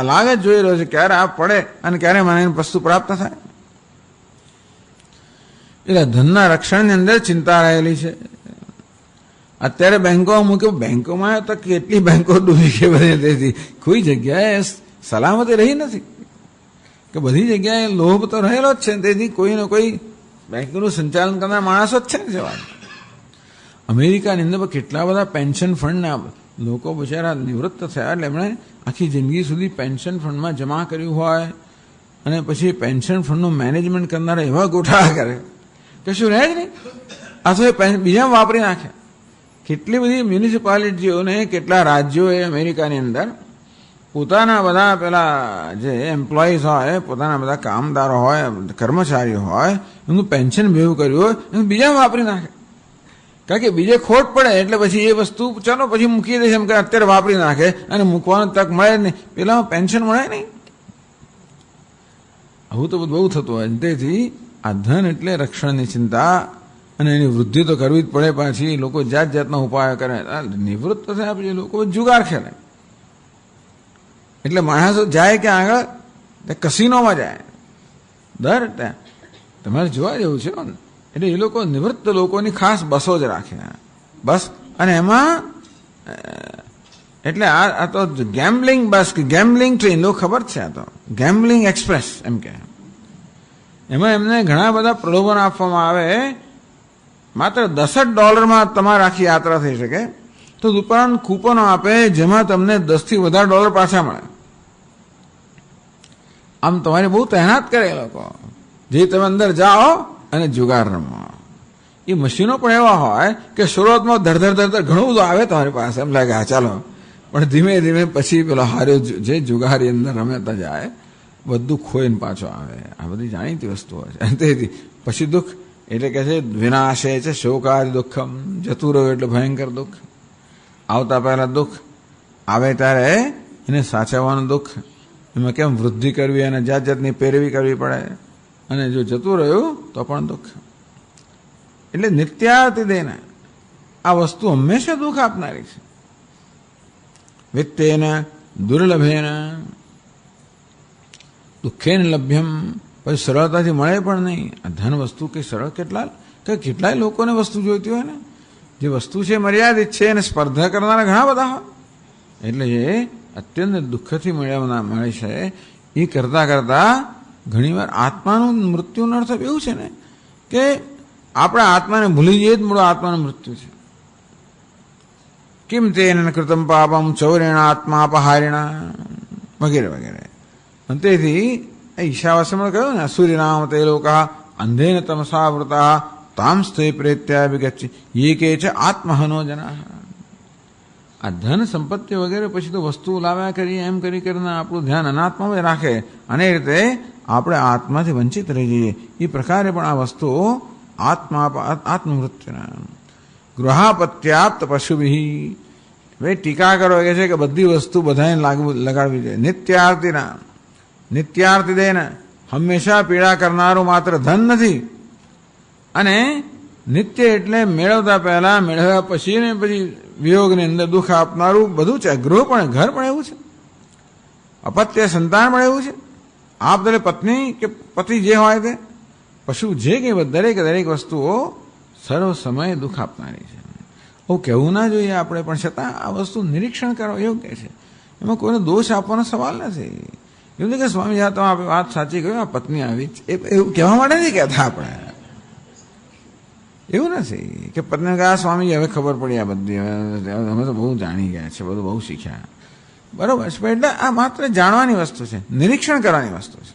લાગે જ જોઈ રહ્યો છે, ક્યારે આ પડે અને ક્યારે મને વસ્તુ પ્રાપ્ત થાય. એટલે ધનના રક્ષણની અંદર ચિંતા રહેલી છે. અત્યારે બેંકો મૂક્યું, બેંકોમાં તો કેટલી બેંકો ડૂબી ગઈ બધી. તેથી કોઈ જગ્યાએ સલામતી રહી નથી કે બધી જગ્યાએ લોભ તો રહેલો જ છે. તેથી કોઈને કોઈ બેંકનું સંચાલન કરનાર માણસો જ છે ને જવાબ. અમેરિકાની અંદર કેટલા બધા પેન્શન ફંડના લોકો બિચારા નિવૃત્ત થયા એટલે એમણે આખી જિંદગી સુધી પેન્શન ફંડમાં જમા કર્યું હોય અને પછી પેન્શન ફંડનું મેનેજમેન્ટ કરનારા એવા ગોઠાળા કરે કશું રહે જ નહીં. આ તો બીજા વાપરી નાખે. કેટલી બધી મ્યુનિસિપાલિટીઓને કેટલા રાજ્યોએ અમેરિકાની અંદર પોતાના બધા પેલા જે એમ્પ્લોઈઝ હોય, પોતાના બધા કામદારો હોય, કર્મચારીઓ હોય, એમનું પેન્શન ભેગું કર્યું હોય એનું બીજા વાપરી નાખે. કારણ કે બીજે ખોટ પડે એટલે પછી એ વસ્તુ ચાલો પછી મૂકી દે એમ કે અત્યારે વાપરી નાખે અને મૂકવાનો તક મળે જ નહીં, પેલા પેન્શન મળે નહીં. આવું તો બહુ થતું હોય. તેથી આ ધન એટલે રક્ષણની ચિંતા અને એની વૃદ્ધિ તો કરવી જ પડે. પાછી લોકો જાત જાતના ઉપાયો કરે. નિવૃત્ત થયા પછી લોકો જુગાર ખેલે. એટલે માણસો જાય કે આગળ કસિનોમાં જાય. દર તમારે જોવા જેવું છે. એટલે એ લોકો નિવૃત્ત લોકોની ખાસ બસો જ રાખે બસ. અને એમાં એટલે આ તો ગેમ્બલિંગ બસ કે ગેમ્બલિંગ ટ્રેન લોકો ખબર છે. આ તો ગેમ્બલિંગ એક્સપ્રેસ એમ કે. એમાં એમને ઘણા બધા પ્રલોભન આપવામાં આવે. માત્ર $10 તમારે આખી યાત્રા થઈ શકે. તો ઉપરાંત કૂપનો આપે જેમાં તમને $10 પાછા મળે. આમ તમારે બહુ તહેનાત કરે એ લોકો. જે તમે અંદર જાઓ અને જુગાર રમો. એ મશીનો પણ એવા હોય કે શરૂઆતમાં ધરધર ઘણું બધું આવે તમારી પાસે, એમ લાગે હા ચાલો, પણ ધીમે ધીમે પછી પેલો હાર્યો જે જુગારી અંદર રમેતા જાય બધું ખોઈને પાછો આવે. આ બધી જાણીતી વસ્તુઓ છે. તેથી પછી દુઃખ એટલે કે છે વિનાશે છે શોકાદ દુઃખમ, જતું રહ્યું એટલે ભયંકર દુઃખ. આવતા પહેલા દુઃખ આવે ત્યારે એને સાચવવાનું દુઃખ. એમાં કેમ વૃદ્ધિ કરવી અને જાત જાતની પેરવી કરવી પડે. અને જો જતું રહ્યું તો પણ દુઃખ. એટલે નિત્યાર્થી દેને આ વસ્તુ હંમેશા દુઃખ આપનારી છે. વિત્તેન દુર્લભેન દુઃખેન લભ્યમ, પછી સરળતાથી મળે પણ નહીં. આ ધન વસ્તુ કે સરળ કેટલાય લોકોને વસ્તુ જોઈતી હોય ને. જે વસ્તુ છે મર્યાદિત છે અને સ્પર્ધા કરનારા ઘણા બધા હોય. એટલે એ અત્યંત દુઃખથી મળે છે. એ કરતા ઘણીવાર આત્માનું મૃત્યુનો અર્થ એવું છે ને કે આપણે આત્માને ભૂલી જઈએ જ મૂળ આત્માનું મૃત્યુ છે. કિમ તેન કૃતમ પાપમ ચૌરેણ આત્મા અપહારિણા વગેરે વગેરે. તેથી ઈશાવાસ્યમાં કહ્યું ને સૂર્યનામ તે લોકા અંધેન તમસાવૃતા તામ સ્થે પ્રેત્યા વિગચ્છી એ કે છે આત્મહનો જના. આ ધન સંપત્તિ વગેરે પછી તો વસ્તુ લાવ્યા કરીએ એમ કરીને આપણું ધ્યાન અનાત્મામાં રાખે અને એ રીતે આપણે આત્માથી વંચિત રહી જઈએ. એ પ્રકારે પણ આ વસ્તુઓ આત્મમૃત્યુના ગૃહાપત્યાપ્ત પશુભી. ભાઈ ટીકા કરો કે છે કે બધી વસ્તુ બધાને લગાડવી જોઈએ. નિત્યાર્થી દેને હંમેશા પીડા કરનારું માત્ર ધન નથી. અને નિત્ય એટલે મેળવતા પહેલા મેળવ્યા પછી ને પછી વિયોગની અંદર દુઃખ આપનારું બધું છે. ગૃહ પણ ઘર પણ એવું છે. અપત્ય સંતાન પણ એવું છે. આપ દરેક પત્ની કે પતિ જે હોય તે પશુ જે કંઈ દરેક વસ્તુઓ સર્વ સમયે દુઃખ આપનારી છે. એવું કહેવું ના જોઈએ આપણે, પણ છતાં આ વસ્તુ નિરીક્ષણ કરો યોગ્ય છે. એમાં કોઈને દોષ આપવાનો સવાલ નથી. એવું નથી કે સ્વામી તમે આપણે વાત સાચી કહ્યું આ પત્ની આવી એવું કહેવા માટે નથી કહેતા આપણે. એવું નથી કે પત્ની કહે સ્વામી હવે ખબર પડી આ બધી અમે તો બહુ જાણી ગયા છે, બધું બહુ શીખ્યા. બરોબર છે. એટલે આ માત્ર જાણવાની વસ્તુ છે, નિરીક્ષણ કરવાની વસ્તુ છે.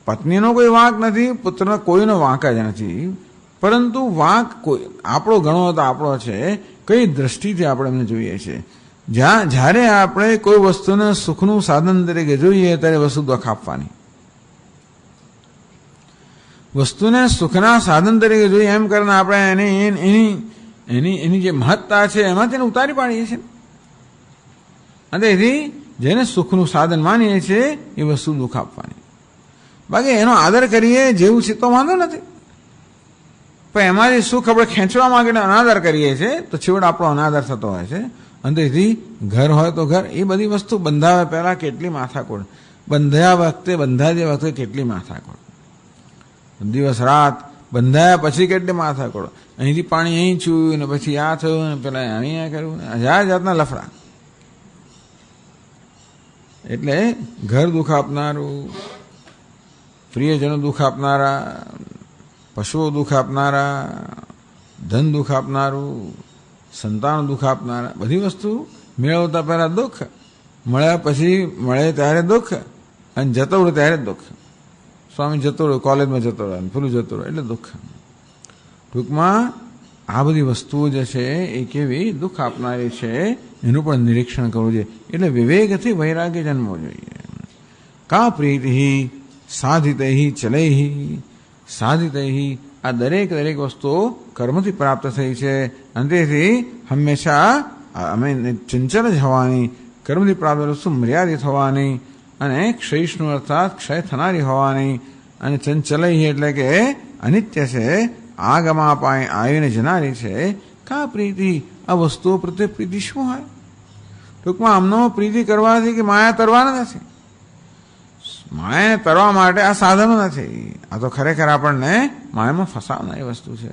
પત્નીનો કોઈ વાંક નથી, પુત્રનો કોઈનો વાંક જ નથી. પરંતુ વાંક આપણો ઘણો તો આપણો છે. કઈ દ્રષ્ટિથી આપણે એમને જોઈએ છીએ. જ્યારે આપણે કોઈ વસ્તુને સુખનું સાધન તરીકે જોઈએ ત્યારે વસ્તુ દુઃખ આપવાની. વસ્તુને સુખના સાધન તરીકે જોઈએ એમ કરીને આપણે એની જે મહત્તા છે એમાં તેને ઉતારી પાડીએ છીએ. અને તેથી જેને સુખનું સાધન માનીએ છીએ એ વસ્તુ દુઃખ આપવાની. બાકી એનો આદર કરીએ જેવું છે તો વાંધો નથી. પણ એમાંથી સુખ આપણે ખેંચવા માંગીને અનાદર કરીએ છીએ તો છેવટ આપણો અનાદર થતો હોય છે. અને તેથી ઘર હોય તો ઘર, એ બધી વસ્તુ બંધાવ્યા પહેલા કેટલી માથાકૂટ, બંધાતી વખતે કેટલી માથાકૂટ, દિવસ રાત બંધાયા પછી કેટલી માથાકૂટ. અહીંથી પાણી અહીં છૂયું ને પછી આ થયું ને પેલા અહીંયા કર્યું, હજાર જાતના લફડા. એટલે ઘર દુઃખ આપનારું, પ્રિયજનો દુઃખ આપનારા, પશુઓ દુઃખ આપનારા, ધન દુઃખ આપનારું, સંતાન દુઃખ આપનારા, બધી વસ્તુ મેળવતા પહેલા દુઃખ, મળ્યા પછી મળે ત્યારે દુઃખ, અને જતો રહે ત્યારે દુઃખ. સ્વામી જતો રહ્યો, કોલેજમાં જતો રહ્યો, પેલું જતો રહ્યો એટલે દુઃખ. ટૂંકમાં આ બધી વસ્તુઓ જે છે એ કેવી દુઃખ આપનારી છે એનું પણ નિરીક્ષણ કરવું જોઈએ. એટલે વિવેકથી વૈરાગ્ય જન્મવો જોઈએ. કા પ્રીતિ સાધિતૈ ચલૈ સાધિતૈ, આ દરેક વસ્તુઓ કર્મથી પ્રાપ્ત થઈ છે. અને તેથી હંમેશા અમે ચંચલ જ હોવાની, કર્મથી પ્રાપ્ત વસ્તુ મર્યાદિત હોવાની, અને ક્ષયિષ્ણુ અર્થાત ક્ષય થનારી હોવાની. અને ચંચલૈ એટલે કે અનિત્ય છે, આગમા પાય આવીને જનારી છે. કા પ્રીતિ, આ વસ્તુઓ પ્રત્યે પ્રીતિ શું હોય? ટૂંકમાં આમનો પ્રીતિ કરવાથી કે માયા તરવાના નથી. માયાને તરવા માટે આ સાધનો નથી, આ તો ખરેખર આપણને માયામાં ફસાવનારી વસ્તુ છે.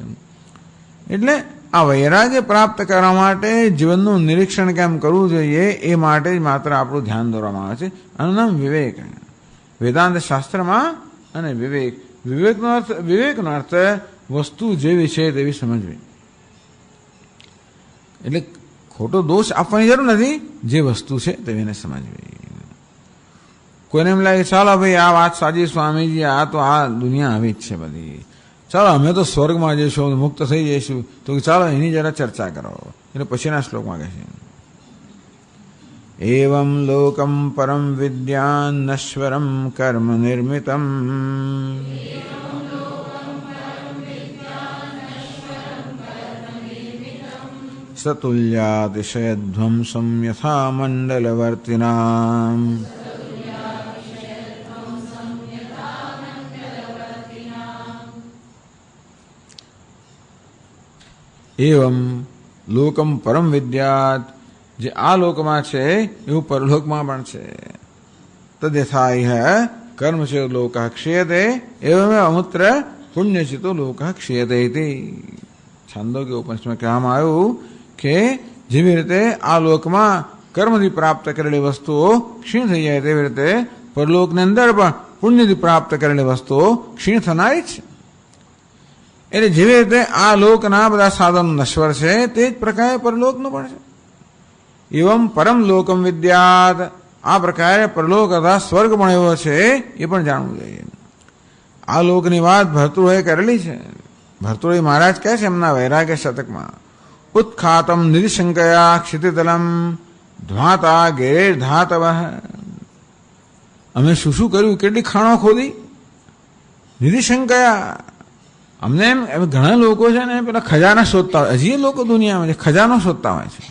એટલે આ વૈરાગ્ય પ્રાપ્ત કરવા માટે જીવનનું નિરીક્ષણ કેમ કરવું જોઈએ એ માટે જ માત્ર આપણું ધ્યાન દોરવામાં આવે છે. આનું નામ વિવેક. વેદાંત શાસ્ત્રમાં અને વિવેકનો અર્થ વસ્તુ જેવી છે તેવી સમજવી. એટલે ખોટો દોષ આપવાની જરૂર નથી, જે વસ્તુ છે તેવીને સમજવી. કોઈને એમ લાગે ચાલો ભાઈ આ વાત સાચી સ્વામીજી, આ તો આ દુનિયા આવી જ છે બધી, ચાલો અમે તો સ્વર્ગમાં જઈશું, મુક્ત થઈ જઈશું, તો ચાલો એની જરા ચર્ચા કરો. એટલે પછીના શ્લોકમાં કહે છે એવમ લોકમ પરમ વિદ્યાન નશ્વરમ કર્મ નિર્મિતમ સતુલ્યાતિશયધ્વંસમ યથા મંડલવર્તિનામ. એવમ લોકમ પરમ વિદ્યાત, જે આ લોકમાં છે એવું પરલોકમાં પણ છે. તદ્યથા કર્મ છે લોક ક્ષીયતે એવમ અમુત્ર પુણ્યચિતો લોક ક્ષીયતે. છાંદોગ્ય ઉપનિષદમાં કહેવામાં આવ્યું કે જેવી રીતે આ લોકમાં કર્મથી પ્રાપ્ત કરેલી વસ્તુઓ ક્ષીણ થઈ જાય તેવી રીતે પરલોકની અંદર પણ પુણ્યથી પ્રાપ્ત કરેલી વસ્તુઓ ક્ષીણ થનારી છે. એટલે જેવી રીતે આ લોકના બધા સાધનો નશ્વર છે તે જ પ્રકારે પરલોકનું પણ છે. એવમ પરમ લોકમ વિદ્યાત, આ પ્રકારે પરલોક અથવા સ્વર્ગ પણ એવો છે એ પણ જાણવું જોઈએ. આ લોકની વાત ભર્તૃએ કરેલી છે. ભર્તૃહરિ મહારાજ કહે છે એમના વૈરાગ્ય શતકમાં, ઉત્ખાતમ નિધિશંકયા ક્ષિતિતલમ ધ્વાતા ગેર ધાતવ. અમે શું શું કર્યું, કેટલી ખાણો ખોદી. નિધિશંકયા, અમને એમ ઘણા લોકો છે ને પેલા ખજાના શોધતા હોય, હજી લોકો દુનિયામાં છે ખજાનો શોધતા હોય છે.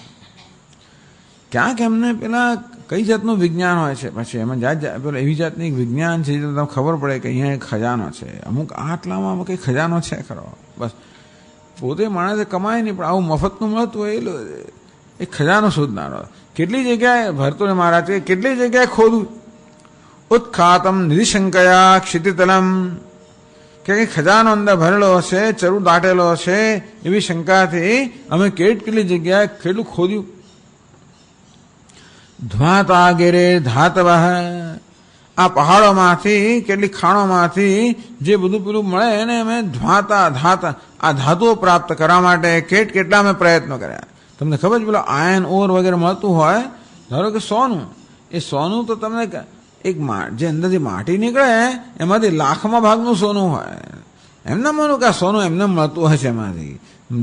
ક્યાંક એમને પેલા કઈ જાતનું વિજ્ઞાન હોય છે, પછી એમાં પેલા એવી જાતની વિજ્ઞાન છે જે તમને ખબર પડે કે અહીંયા એક ખજાનો છે, અમુક આટલામાં કઈ ખજાનો છે ખરો. બસ પોતે માણસે કમાય નહીં પણ આવું મફતનું મળતું હોય એ ખજાનો શોધનારો. કેટલી જગ્યાએ ભરતૃહરિ મહારાજ કેટલી જગ્યાએ ખોદું. ઉત્ખાતમ નિધિશંકયા ક્ષિતિતલમ, કે કંઈ ખજાનો અંદર ભરેલો હશે, ચરુ દાટેલો હશે એવી શંકાથી અમે કેટલી જગ્યાએ કેટલું ખોદ્યું. ધ્વાતા ગેરે ધાતવ, આ પહાડોમાંથી કેટલી ખાણોમાંથી જે બધું પેલું મળે એને અમે ધ્વાતા આ ધાતુઓ પ્રાપ્ત કરવા માટે કેટલા અમે પ્રયત્નો કર્યા. તમને ખબર છે પેલો આયન ઓર વગેરે મળતું હોય, ધારો કે સોનું, એ સોનું તો તમને એક જે અંદરથી માટી નીકળે એમાંથી લાખમાં ભાગનું સોનું હોય. એમને માનું કે આ સોનું એમને મળતું હોય છે, એમાંથી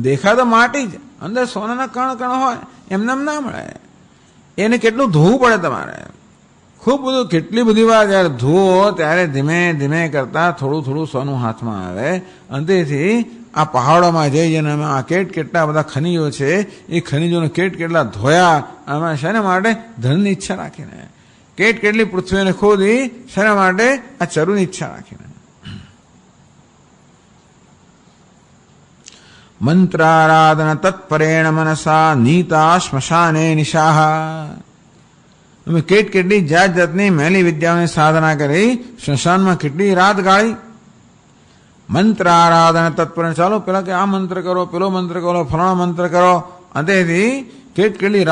દેખાય તો માટી જ, અંદર સોનાના કણ હોય, એમને ના મળે. એને કેટલું ધોવું પડે તમારે, ખૂબ બધું. કેટલી બધી વાર જયારે ધોવો ત્યારે ધીમે ધીમે કરતા થોડું સોનું હાથમાં આવે. અંતેથી આ પહાડોમાં જઈને અમે આ કેટલા બધા ખનીજો છે એ ખનીજોને કેટલા ધોયા. અમે શેના માટે? ધનની ઈચ્છા રાખીને. કેટલી પૃથ્વીને ખોદી શેના માટે? આ ચરુની ઈચ્છા રાખીને. મંત્રારાધન તત્પરેણ મનસા નીતા શ્મશાને નિશાહા. અમે કેટલી જાતની મેલી વિદ્યાઓની સાધના કરી, સ્મશાનમાં કેટલી રાત ગાળી. મંત્રારાધન તત્પરેણ, ચાલો પેલા કે આ મંત્ર કરો, પેલો મંત્ર કરો, ફલાણો મંત્ર કરો. અંતેથી કેટલી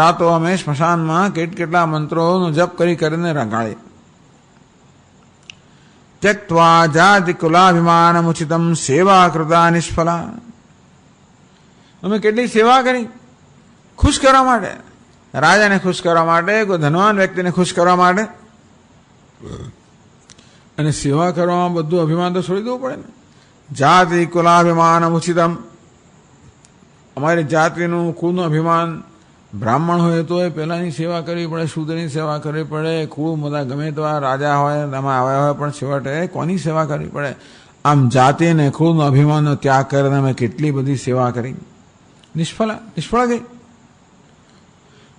રાતો અમે સ્મશાનમાં કેટલા મંત્રોનો જપ કરીને ગાળી. ત્યક્ત્વા જાતિ કુલાભિમાનમુચિતમ સેવા કૃતા નિષ્ફલા. અમે કેટલી સેવા કરી ખુશ કરવા માટે, રાજાને ખુશ કરવા માટે, કોઈ ધનવાન વ્યક્તિને ખુશ કરવા માટે. અને સેવા કરવામાં બધું અભિમાન તો છોડી દેવું પડે ને. જાતિ કુલાભિમાનમુચિતમ, અમારી જાતિનું કુળનું અભિમાન. બ્રાહ્મણ હોય તો પહેલાની સેવા કરવી પડે, શૂદ્રની સેવા કરવી પડે. કુળ બધા ગમે તેવા રાજા હોય એમાં આવ્યા હોય પણ છેવટે કોની સેવા કરવી પડે? આમ જાતિ અને કુળનો અભિમાનનો ત્યાગ કરીને અમે કેટલી બધી સેવા કરી, નિષ્ફળ ગઈ.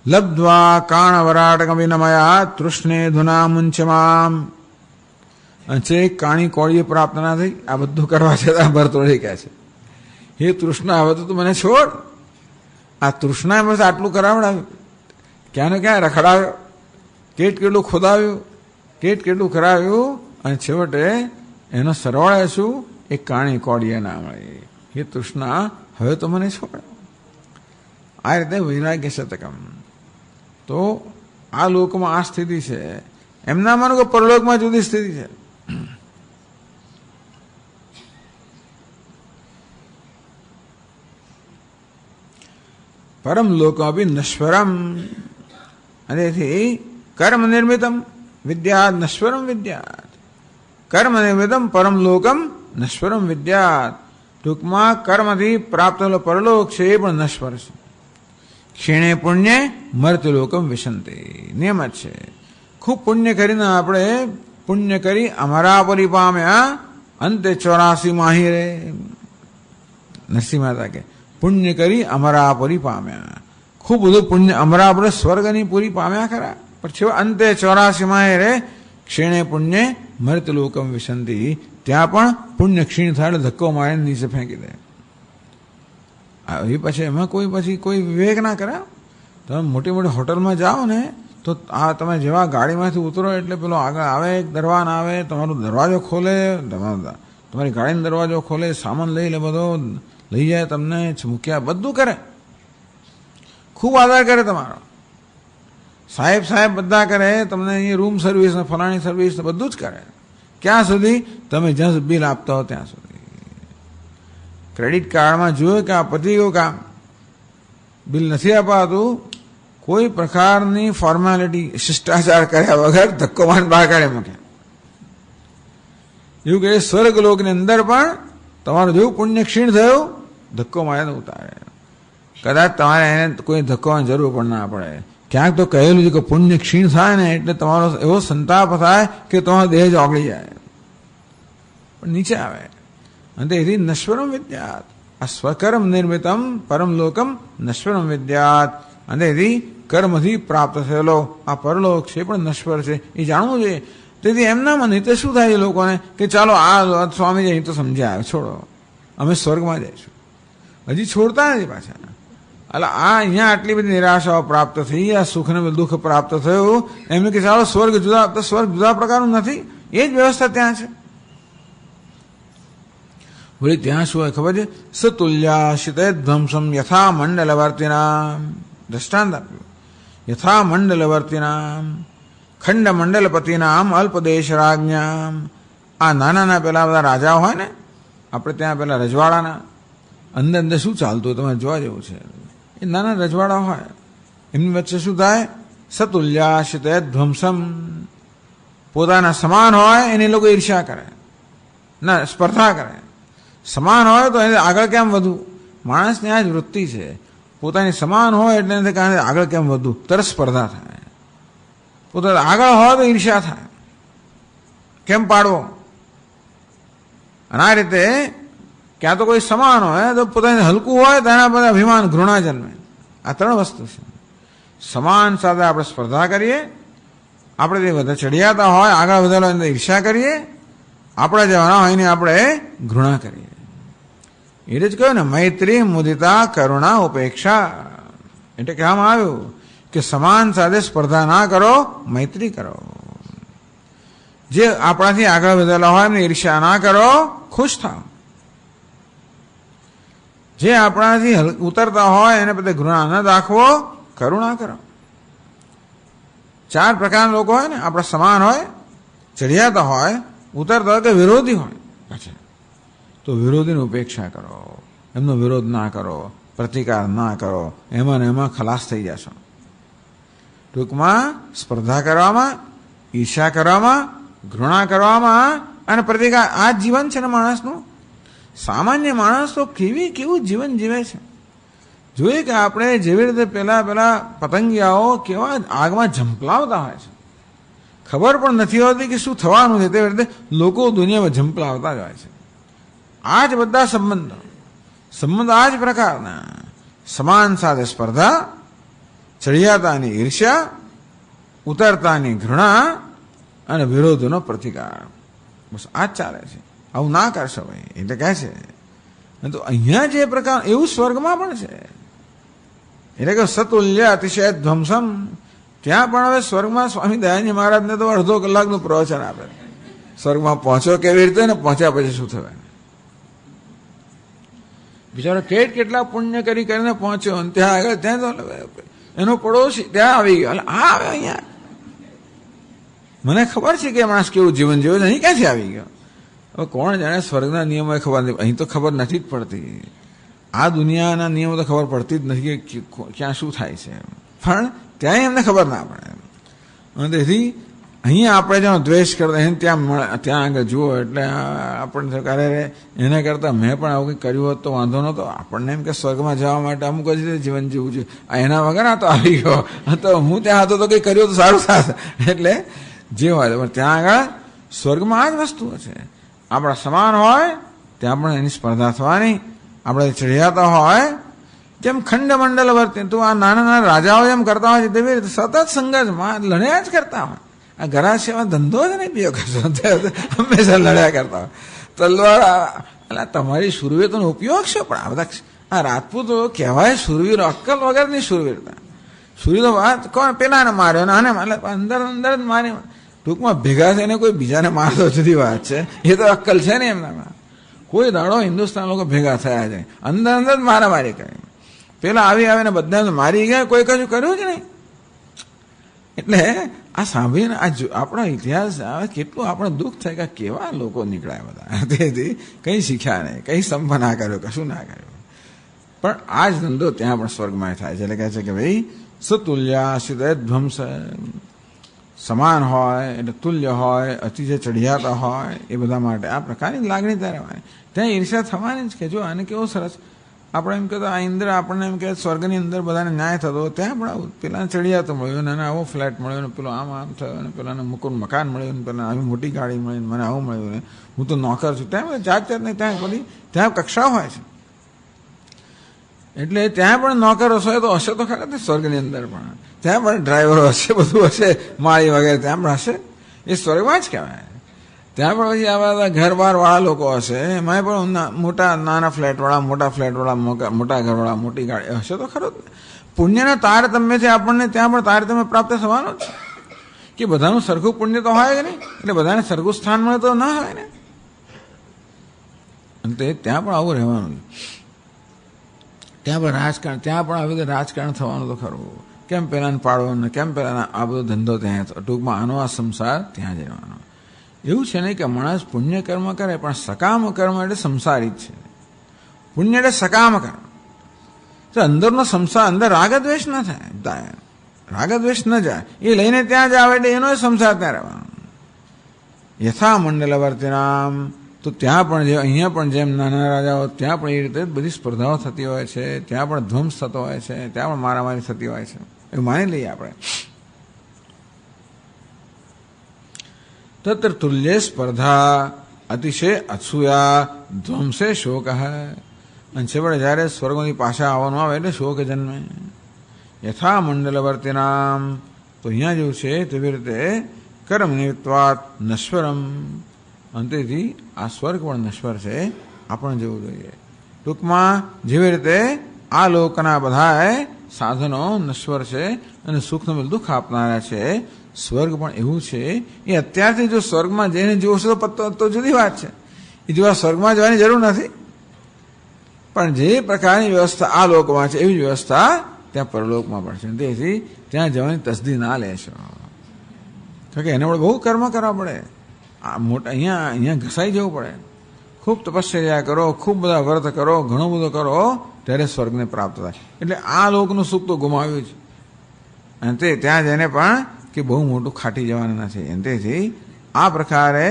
લબ્ધ્વા કાણવરાટક વિનમયા તૃષ્ણે ધુના મુંચમામ. છે કાણી કોળીએ પ્રાપ્ત ના થઈ, આ બધું કરવા છતાં ભરતૃહરિ કહે છે, હે તૃષ્ણા હવે તો તું મને છોડ. આ તૃષ્ણાએ બસ આટલું કરાવડાવ્યું, ક્યાં ને ક્યાં રખડાવ્યો, કેટલું ખોદાવ્યું, કેટલું કરાવ્યું અને છેવટે એનો સરવાળે શું? એક કાણી કોડિયા ના મળે. હે તૃષ્ણા, હવે તો મને છોડ. આ રીતે વૈરાગ્ય શતકમ. તો આ લોકમાં આ સ્થિતિ છે. એમના માનો કે પરલોકમાં જુદી સ્થિતિ છે. પરમ લોકમપી નશ્વરમ. અને તેથી કર્મ નિર્મિતમ વિદ્યાત નશ્વરમ વિદ્યાત. કર્મ નિર્મિતમ પરમ લોકમ નશ્વરમ વિદ્યાત. ટૂંકમાં કર્મથી પ્રાપ્ત પરલોક છે એ પણ નશ્વર છે. ક્ષીણે પુણ્ય મર્ત્યલોકમ વિશંતિ. નિયમ જ છે. ખૂબ પુણ્ય કરીને આપણે પુણ્ય કરી અમરાપરી પામ્યા અંતે 84 માહી રે. નરસિંહ મહેતા કે પુણ્ય કરી અમરાપરી પામ્યા. ખૂબ બધું પુણ્ય અમરાપુર સ્વર્ગની પૂરી પામ્યા ખરા, પણ છે અંતે 84 માહી રે ક્ષીણે પુણ્ય મર્ત્યલોકમ વિશંતિ. ત્યાં પણ પુણ્ય ક્ષીણ થાય એટલે ધક્કો મારીને નીચે ફેંકી દે. એ પછી એમાં કોઈ વિવેક ના કરે. તમે મોટી મોટી હોટલમાં જાઓ ને તો આ તમે જેવા ગાડીમાંથી ઉતરો એટલે પેલો આગળ આવે, એક દરવાન આવે, તમારો દરવાજો ખોલે, તમારી ગાડીનો દરવાજો ખોલે, સામાન લઈ લે, બધો લઈ જાય, તમને મૂક્યા, બધું કરે, ખૂબ આદર કરે તમારો. સાહેબ બધા કરે, તમને અહીંયા રૂમ સર્વિસ ને ફલાણી સર્વિસ ને બધું જ કરે. ક્યાં સુધી? તમે જ્યાં બિલ આપતા હો ત્યાં સુધી. ક્રેડિટ કાર્ડમાં જોયું કે આ પતી ગયું કામ, બિલ નથી અપાતું, કોઈ પ્રકારની ફોર્માલિટી શિષ્ટાચાર કર્યા વગર ધક્કો મારીને બહાર કાઢે મૂકે. એવું કે સ્વર્ગલોકની અંદર પણ તમારું જેવું પુણ્ય ક્ષીણ થયું, ધક્કો મારીને ઉતારે. કદાચ તમારે એને કોઈ ધક્કોની જરૂર પણ ના પડે. ક્યાંક તો કહેલું છે કે પુણ્ય ક્ષીણ થાય ને એટલે તમારો એવો સંતાપ થાય કે તમારો દેહ જ ઓગળી જાય, પણ નીચે આવે. અને તેથી નશ્વરમ વિદ્યાત. આ સ્વકર્મ નિર્મિતમ પરમ લોકમ નશ્વરમ વિદ્યાત. અને તેથી કર્મથી પ્રાપ્ત થયેલો આ પરલોક છે પણ નશ્વર છે, એ જાણવું જોઈએ. તેથી એમના મને તો શું થાય છે લોકોને કે ચાલો આ સ્વામીજી અહીં તો સમજ્યા, છોડો, અમે સ્વર્ગમાં જઈશું. હજી છોડતા નથી પાછા. એટલે આ અહીંયા આટલી બધી નિરાશાઓ પ્રાપ્ત થઈ, આ સુખ ને દુઃખ પ્રાપ્ત થયું, એમને કે ચાલો સ્વર્ગ જુદા, તો સ્વર્ગ જુદા પ્રકારનું નથી, એ જ વ્યવસ્થા ત્યાં છે. બોલી ત્યાં શું હોય ખબર છે? સતુલ્યાશિતે ધ્વંસમ યથા મંડલવર્તિનામ. દ્રષ્ટાંત આપ્યું. યથા મંડલવર્તિનામ ખંડ મંડલપતિનામ અલ્પદેશ રાજ્ઞામ. આ નાના પેલા બધા રાજાઓ હોય ને, આપણે ત્યાં પેલા રજવાડાના અંદર શું ચાલતું હોય તમારે જોવા જેવું છે. એ નાના રજવાડા હોય, એમની વચ્ચે શું થાય? સતુલ્યાશિતે ધ્વંસમ. પોતાના સમાન હોય એને લોકો ઈર્ષ્યા કરે, ના સ્પર્ધા કરે. સમાન હોય તો એને આગળ કેમ વધુ? માણસની આ જ વૃત્તિ છે. પોતાની સમાન હોય એટલે એને કારણે આગળ કેમ વધુ, તરત સ્પર્ધા થાય. પોતાના આગળ હોય તો ઈર્ષ્યા થાય, કેમ પાડવો. અને આ રીતે ક્યાં તો કોઈ સમાન હોય તો પોતાને હલકું હોય તો એના બધા અભિમાન ઘૃણા જન્મે. આ 3 વસ્તુ છે. સમાન સાથે આપણે સ્પર્ધા કરીએ, આપણે તે બધા ચડિયાતા હોય આગળ વધેલો એને ઈર્ષ્યા કરીએ, આપણા જેવાના હોય એને આપણે ઘૃણા કરીએ. એટલે જ કહ્યું ને મૈત્રી મુદિતા કરુણા ઉપેક્ષા. એટલે કહેવામાં આવ્યું કે સમાન સાથે સ્પર્ધા ના કરો, મૈત્રી કરો. જે આપણાથી આગળ વધેલા હોય એમને ઈર્ષ્યા ના કરો, ખુશ થાવ. જે આપણાથી ઉતરતા હોય એને બધે ઘૃણા ન દાખવો, કરુણા કરો. 4 પ્રકારના લોકો હોય ને, આપણા સમાન હોય, ચડિયાતા હોય, ઉતરતા હોય કે વિરોધી હોય, પછી તો વિરોધીની ઉપેક્ષા કરો, એમનો વિરોધ ના કરો, પ્રતિકાર ના કરો, એમાં ને એમાં ખલાસ થઈ જશો. ટૂંકમાં સ્પર્ધા કરવામાં, ઈર્ષ્યા કરવામાં, ઘૃણા કરવામાં અને પ્રતિકાર, આ જ જીવન છે ને માણસનું. સામાન્ય માણસ તો કેવું જીવન જીવે છે. જોઈએ કે આપણે જેવી રીતે પેલા પતંગિયાઓ કેવા આગમાં ઝંપલાવતા હોય છે, ખબર પણ નથી હોતી કે શું થવાનું છે. તેવી રીતે લોકો દુનિયામાં ઝંપલાવતા જ હોય છે. આ જ બધા સંબંધ આ જ પ્રકારના. સમાન સાથે સ્પર્ધા, ચડિયાતાની ઈર્ષ્યા, ઉતરતાની ઘૃણા અને વિરોધનો પ્રતિકાર. બસ આ જ ચાલે છે. આવું ના કરશો ભાઈ, એટલે કહે છે. તો અહીંયા જે પ્રકાર એવું સ્વર્ગમાં પણ છે. એટલે કે સતુલ્ય અતિશય ધ્વંસમ. ત્યાં પણ હવે સ્વર્ગમાં સ્વામી દયાનંદ મહારાજને તો અડધો કલાકનું પ્રવચન આપે, સ્વર્ગમાં પહોંચ્યો કેવી રીતે ને પહોંચ્યા પછી શું થવાય. બિચારો કેટલા પુણ્ય કરીને પહોંચ્યો અને ત્યાં આગળ ત્યાં તો એનો પડોશી ત્યાં આવી ગયો. આ આવે અહીંયા, મને ખબર છે કે માણસ કેવું જીવન જીવે છે, અહીં ક્યાંથી આવી ગયો. હવે કોણ જાણે સ્વર્ગના નિયમો ખબર નથી, અહીં તો ખબર નથી જ પડતી. આ દુનિયાના નિયમો તો ખબર પડતી જ નથી કે ક્યાં શું થાય છે, પણ ત્યાં એમને ખબર ના પડે. અને તેથી અહીંયા આપણે જો દ્વેષ કરતા એને ત્યાં આગળ જુઓ એટલે આપણને કરે એના કરતાં મેં પણ આવું કંઈક કર્યું હોત તો વાંધો નહોતો. આપણને એમ કે સ્વર્ગમાં જવા માટે અમુક જ રીતે જીવન જીવવું જોઈએ, એના વગર આ તો આવી ગયો, તો હું ત્યાં હતો તો કંઈ કર્યું તો સારું થાત. એટલે જે હોય પણ ત્યાં આગળ સ્વર્ગમાં આ જ વસ્તુઓ છે. આપણા સમાન હોય ત્યાં પણ એની સ્પર્ધા થવાની. આપણે ચડિયાતા હોય જેમ ખંડમંડલ વર્તે, તો આ નાના નાના રાજાઓ જેમ કરતા હોય છે તેવી રીતે સતત સંઘર્ષમાં લડ્યા જ કરતા હોય. આ ઘરા સેવા ધંધો જ નહીં પીયો કરશો, હંમેશા લડ્યા કરતા હોય. તલવાર એટલે તમારી શુરવીરતાનો ઉપયોગ છે, પણ આ બધા આ રાજપૂતો કહેવાય શુરવીર, અક્કલ વગરની શુરવીરતા. શુરવીર વાત કોણ પેલાને માર્યો ને આને એટલે અંદર અંદર જ મારી, ટૂંકમાં ભેગા થઈને કોઈ બીજાને મારતો જુદી વાત છે, એ તો અક્કલ છે ને એમનામાં. કોઈ દાડો હિન્દુસ્તાન લોકો ભેગા થયા છે, અંદર અંદર જ મારામારી કરી, પેલા આવીને બધાને મારી ગયા, કોઈ કશું કર્યું જ નહીં. એટલે આ સાંભળીને આપણો ઇતિહાસ આવે કેટલું આપણે દુઃખ થાય કે કેવા લોકો નીકળ્યા બધા. તેથી કંઈ શીખ્યા નહીં, કંઈ સંપ ના કર્યો, કશું ના કર્યું. પણ આ જ ધંધો ત્યાં પણ સ્વર્ગમાં થાય છે. એટલે કહે છે કે ભાઈ સતુલ્યા સિદ્ધ ધ્વંસ, સમાન હોય એટલે તુલ્ય હોય, અતિ જે ચઢિયાતા હોય એ બધા માટે આ પ્રકારની લાગણી ત્યારે હોય. ત્યાં ઈર્ષ્યા થવાની જ કે જો આને કેવો સરસ. આપણે એમ કહેતો આ ઇન્દ્ર આપણને એમ કે સ્વર્ગની અંદર બધાને ન્યાય થતો, ત્યાં પણ આવું પેલાને ચડિયાતો મળ્યો, અને આવો ફ્લેટ મળ્યો ને પેલો આમ થયો ને પેલાને મુકુર મકાન મળ્યું ને પેલા આવી મોટી ગાડી મળી ને મને આવું મળ્યું ને હું તો નોકર છું. ત્યાં જાત જાતની ત્યાં બધી ત્યાં કક્ષા હોય છે. એટલે ત્યાં પણ નોકરો હશે તો હશે તો ખરા ને સ્વર્ગની અંદર પણ, ત્યાં પણ ડ્રાઈવરો હશે, બધું હશે, માળી વગેરે ત્યાં પણ હશે. એ સ્વર્ગમાં જ કહેવાય. ત્યાં પણ પછી આવા ઘરબાર વાળા લોકો હશે, એમાં પણ મોટા નાના ફ્લેટવાળા, મોટા ફ્લેટવાળા, મોટા ઘરવાળા, મોટી ગાડી હશે તો ખરો જ. પુણ્યના તારતમ્ય છે આપણને ત્યાં પણ તારતમ્ય પ્રાપ્ત થવાનો જ કે બધાનું સરખું પુણ્ય તો હોય કે નહીં, એટલે બધાને સરખું સ્થાન મળે તો ના હોય ને. અને ત્યાં પણ આવું રહેવાનું. ત્યાં પણ રાજકારણ, ત્યાં પણ આવી રીતે રાજકારણ થવાનું તો ખરું. કેમ પેલાને પાડવો ને કેમ પેલાના આ બધો ધંધો ત્યાં, ટૂંકમાં આનો આ સંસાર ત્યાં જ રહેવાનો. એવું છે નહીં કે માણસ પુણ્ય કર્મ કરે, પણ સકામ કર્મ એટલે સંસારી જ છે. પુણ્ય એટલે સકામ કર્મ. તો અંદરનો સંસાર, અંદર રાગદ્વેષ ન થાય, રાગદ્વેષ ન જાય, એ લઈને ત્યાં જ આવે એટલે એનો સંસાર ત્યાં રહેવાનો. યથા મંડલવર્તિનામ, તો ત્યાં પણ જે અહીંયા પણ જેમ નાના રાજાઓ ત્યાં પણ એ રીતે બધી સ્પર્ધાઓ થતી હોય છે, ત્યાં પણ ધ્વંસ થતો હોય છે, ત્યાં પણ મારામારી થતી હોય છે, એવું માની લઈએ આપણે. તત્ર તુલ્ય સ્પર્ધા અતિશય અસૂયા ધ્વંસે શોક. અને છેવટે જ્યારે સ્વર્ગોની પાછા આવવાનું આવે એટલે શોક જન્મે. યથા મંડલવર્તિનામ, તો અહીંયા જેવું છે તેવી રીતે કર્મ નિમિત્તવાત નશ્વરમ, અંતેથી આ સ્વર્ગ પણ નશ્વર છે, આપણને જેવું જોઈએ. ટૂંકમાં જેવી રીતે આ લોકના બધા સાધનો નશ્વર છે અને સુખનું દુઃખ આપનારા છે, સ્વર્ગ પણ એવું છે. એ અત્યારથી જો સ્વર્ગમાં જઈને જોશે તો જુદી વાત છે, એ જોવા સ્વર્ગમાં જવાની જરૂર નથી. પણ જે પ્રકારની વ્યવસ્થા આ લોકમાં છે એવી વ્યવસ્થા ત્યાં પરલોકમાં પણ છે. તેથી ત્યાં જવાની તસદી ના લેશો, કારણ કે એને બહુ કર્મ કરવા પડે. આ મોટા અહીંયા ઘસાઈ જવું પડે. ખૂબ તપશ્ચર્યા કરો, ખૂબ બધા વ્રત કરો, ઘણું બધું કરો, ત્યારે સ્વર્ગને પ્રાપ્ત થાય. એટલે આ લોકનું સુખ તો ગુમાવ્યું છે, અને તે ત્યાં જઈને પણ કે બહુ મોટું ખાટી જવાનું નથી. અને તેથી આ પ્રકારે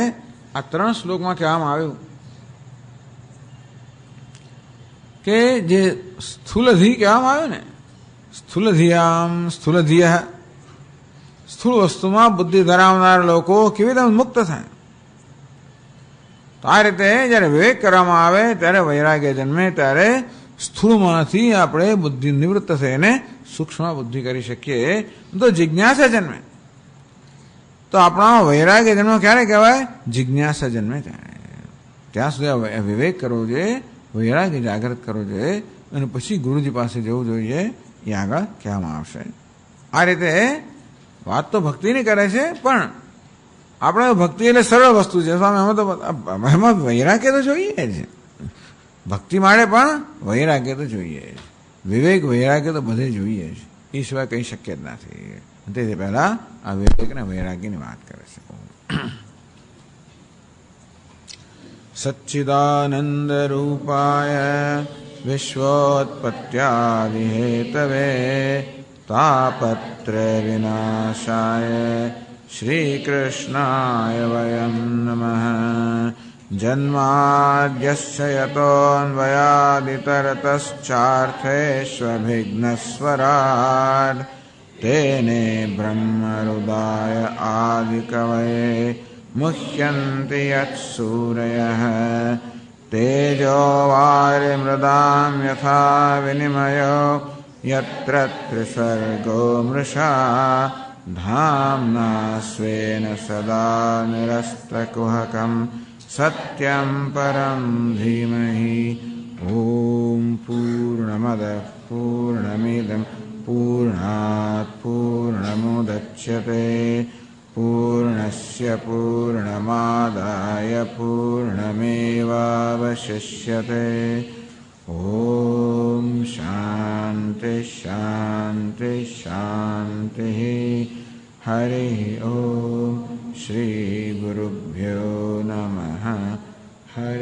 આ 3 શ્લોકમાં કહેવામાં આવ્યું કે જે સ્થૂલધી કહેવામાં આવ્યું ને, સ્થૂલધિયામ સ્થૂલધિય, સ્થૂળ વસ્તુમાં બુદ્ધિ ધરાવનાર લોકો કેવી રીતે મુક્ત થાય. તો આ રીતે જ્યારે વિવેક કરવામાં આવે ત્યારે વૈરાગ્ય જન્મે, ત્યારે સ્થૂળમાંથી આપણે બુદ્ધિ નિવૃત્ત થઈને સૂક્ષ્મ બુદ્ધિ કરી શકીએ. તો જિજ્ઞાસા જન્મે. તો આપણા વૈરાગ્ય જન્મ ક્યારે કહેવાય? જિજ્ઞાસા જન્મે ત્યાં સુધી વિવેક કરવો જોઈએ, વૈરાગ્ય જાગૃત કરવો જોઈએ, અને પછી ગુરુજી પાસે જવું જોઈએ. એ આગળ કહેવામાં આવશે. આ રીતે વાત તો ભક્તિની કરે છે, પણ આપણે ભક્તિ એટલે સરળ વસ્તુ છે સ્વામી, એમાં તો એમાં વૈરાગ્ય તો જોઈએ જ. ભક્તિ માટે પણ વૈરાગ્ય તો જોઈએ જ. વિવેક વૈરાગ્ય તો બધે જોઈએ જ. એ સિવાય કંઈ શક્ય જ નથી. તેથી પહેલા આ વિવેક અને વૈરાગ્યની વાત કરે છે. સચ્ચિદાનંદ રૂપાય વિશ્વોત્પત્યાદિ હેતવે તાપત્ર વિનાશાય શ્રી કૃષ્ણાય વયમ નમઃ. જન્માદ્યસ્ય યતોऽન્વયાદિતરતશ્ચાર્થેष्વभिघ्नस्वराट् तेने ब्रह्महृदाय आदिकवये मुह्यन्ति यत्सूरयः. तेजो वारिमृदां यथा विनिमयो यत्र त्रिसर्गो मृषा धाम्ना स्वेन सदा निरस्तकुहकं सत्यं परं धीमहि. ॐ पूर्णमदः पूर्णमिदं पूर्णात् पूर्णमुदच्यते पूर्णस्य पूर्णमादाय पूर्णमेवावशिष्यते. ॐ शान्ति शान्ति शान्तिः. हरिः ॐ. श्रीगुरुभ्यो नमः. हरि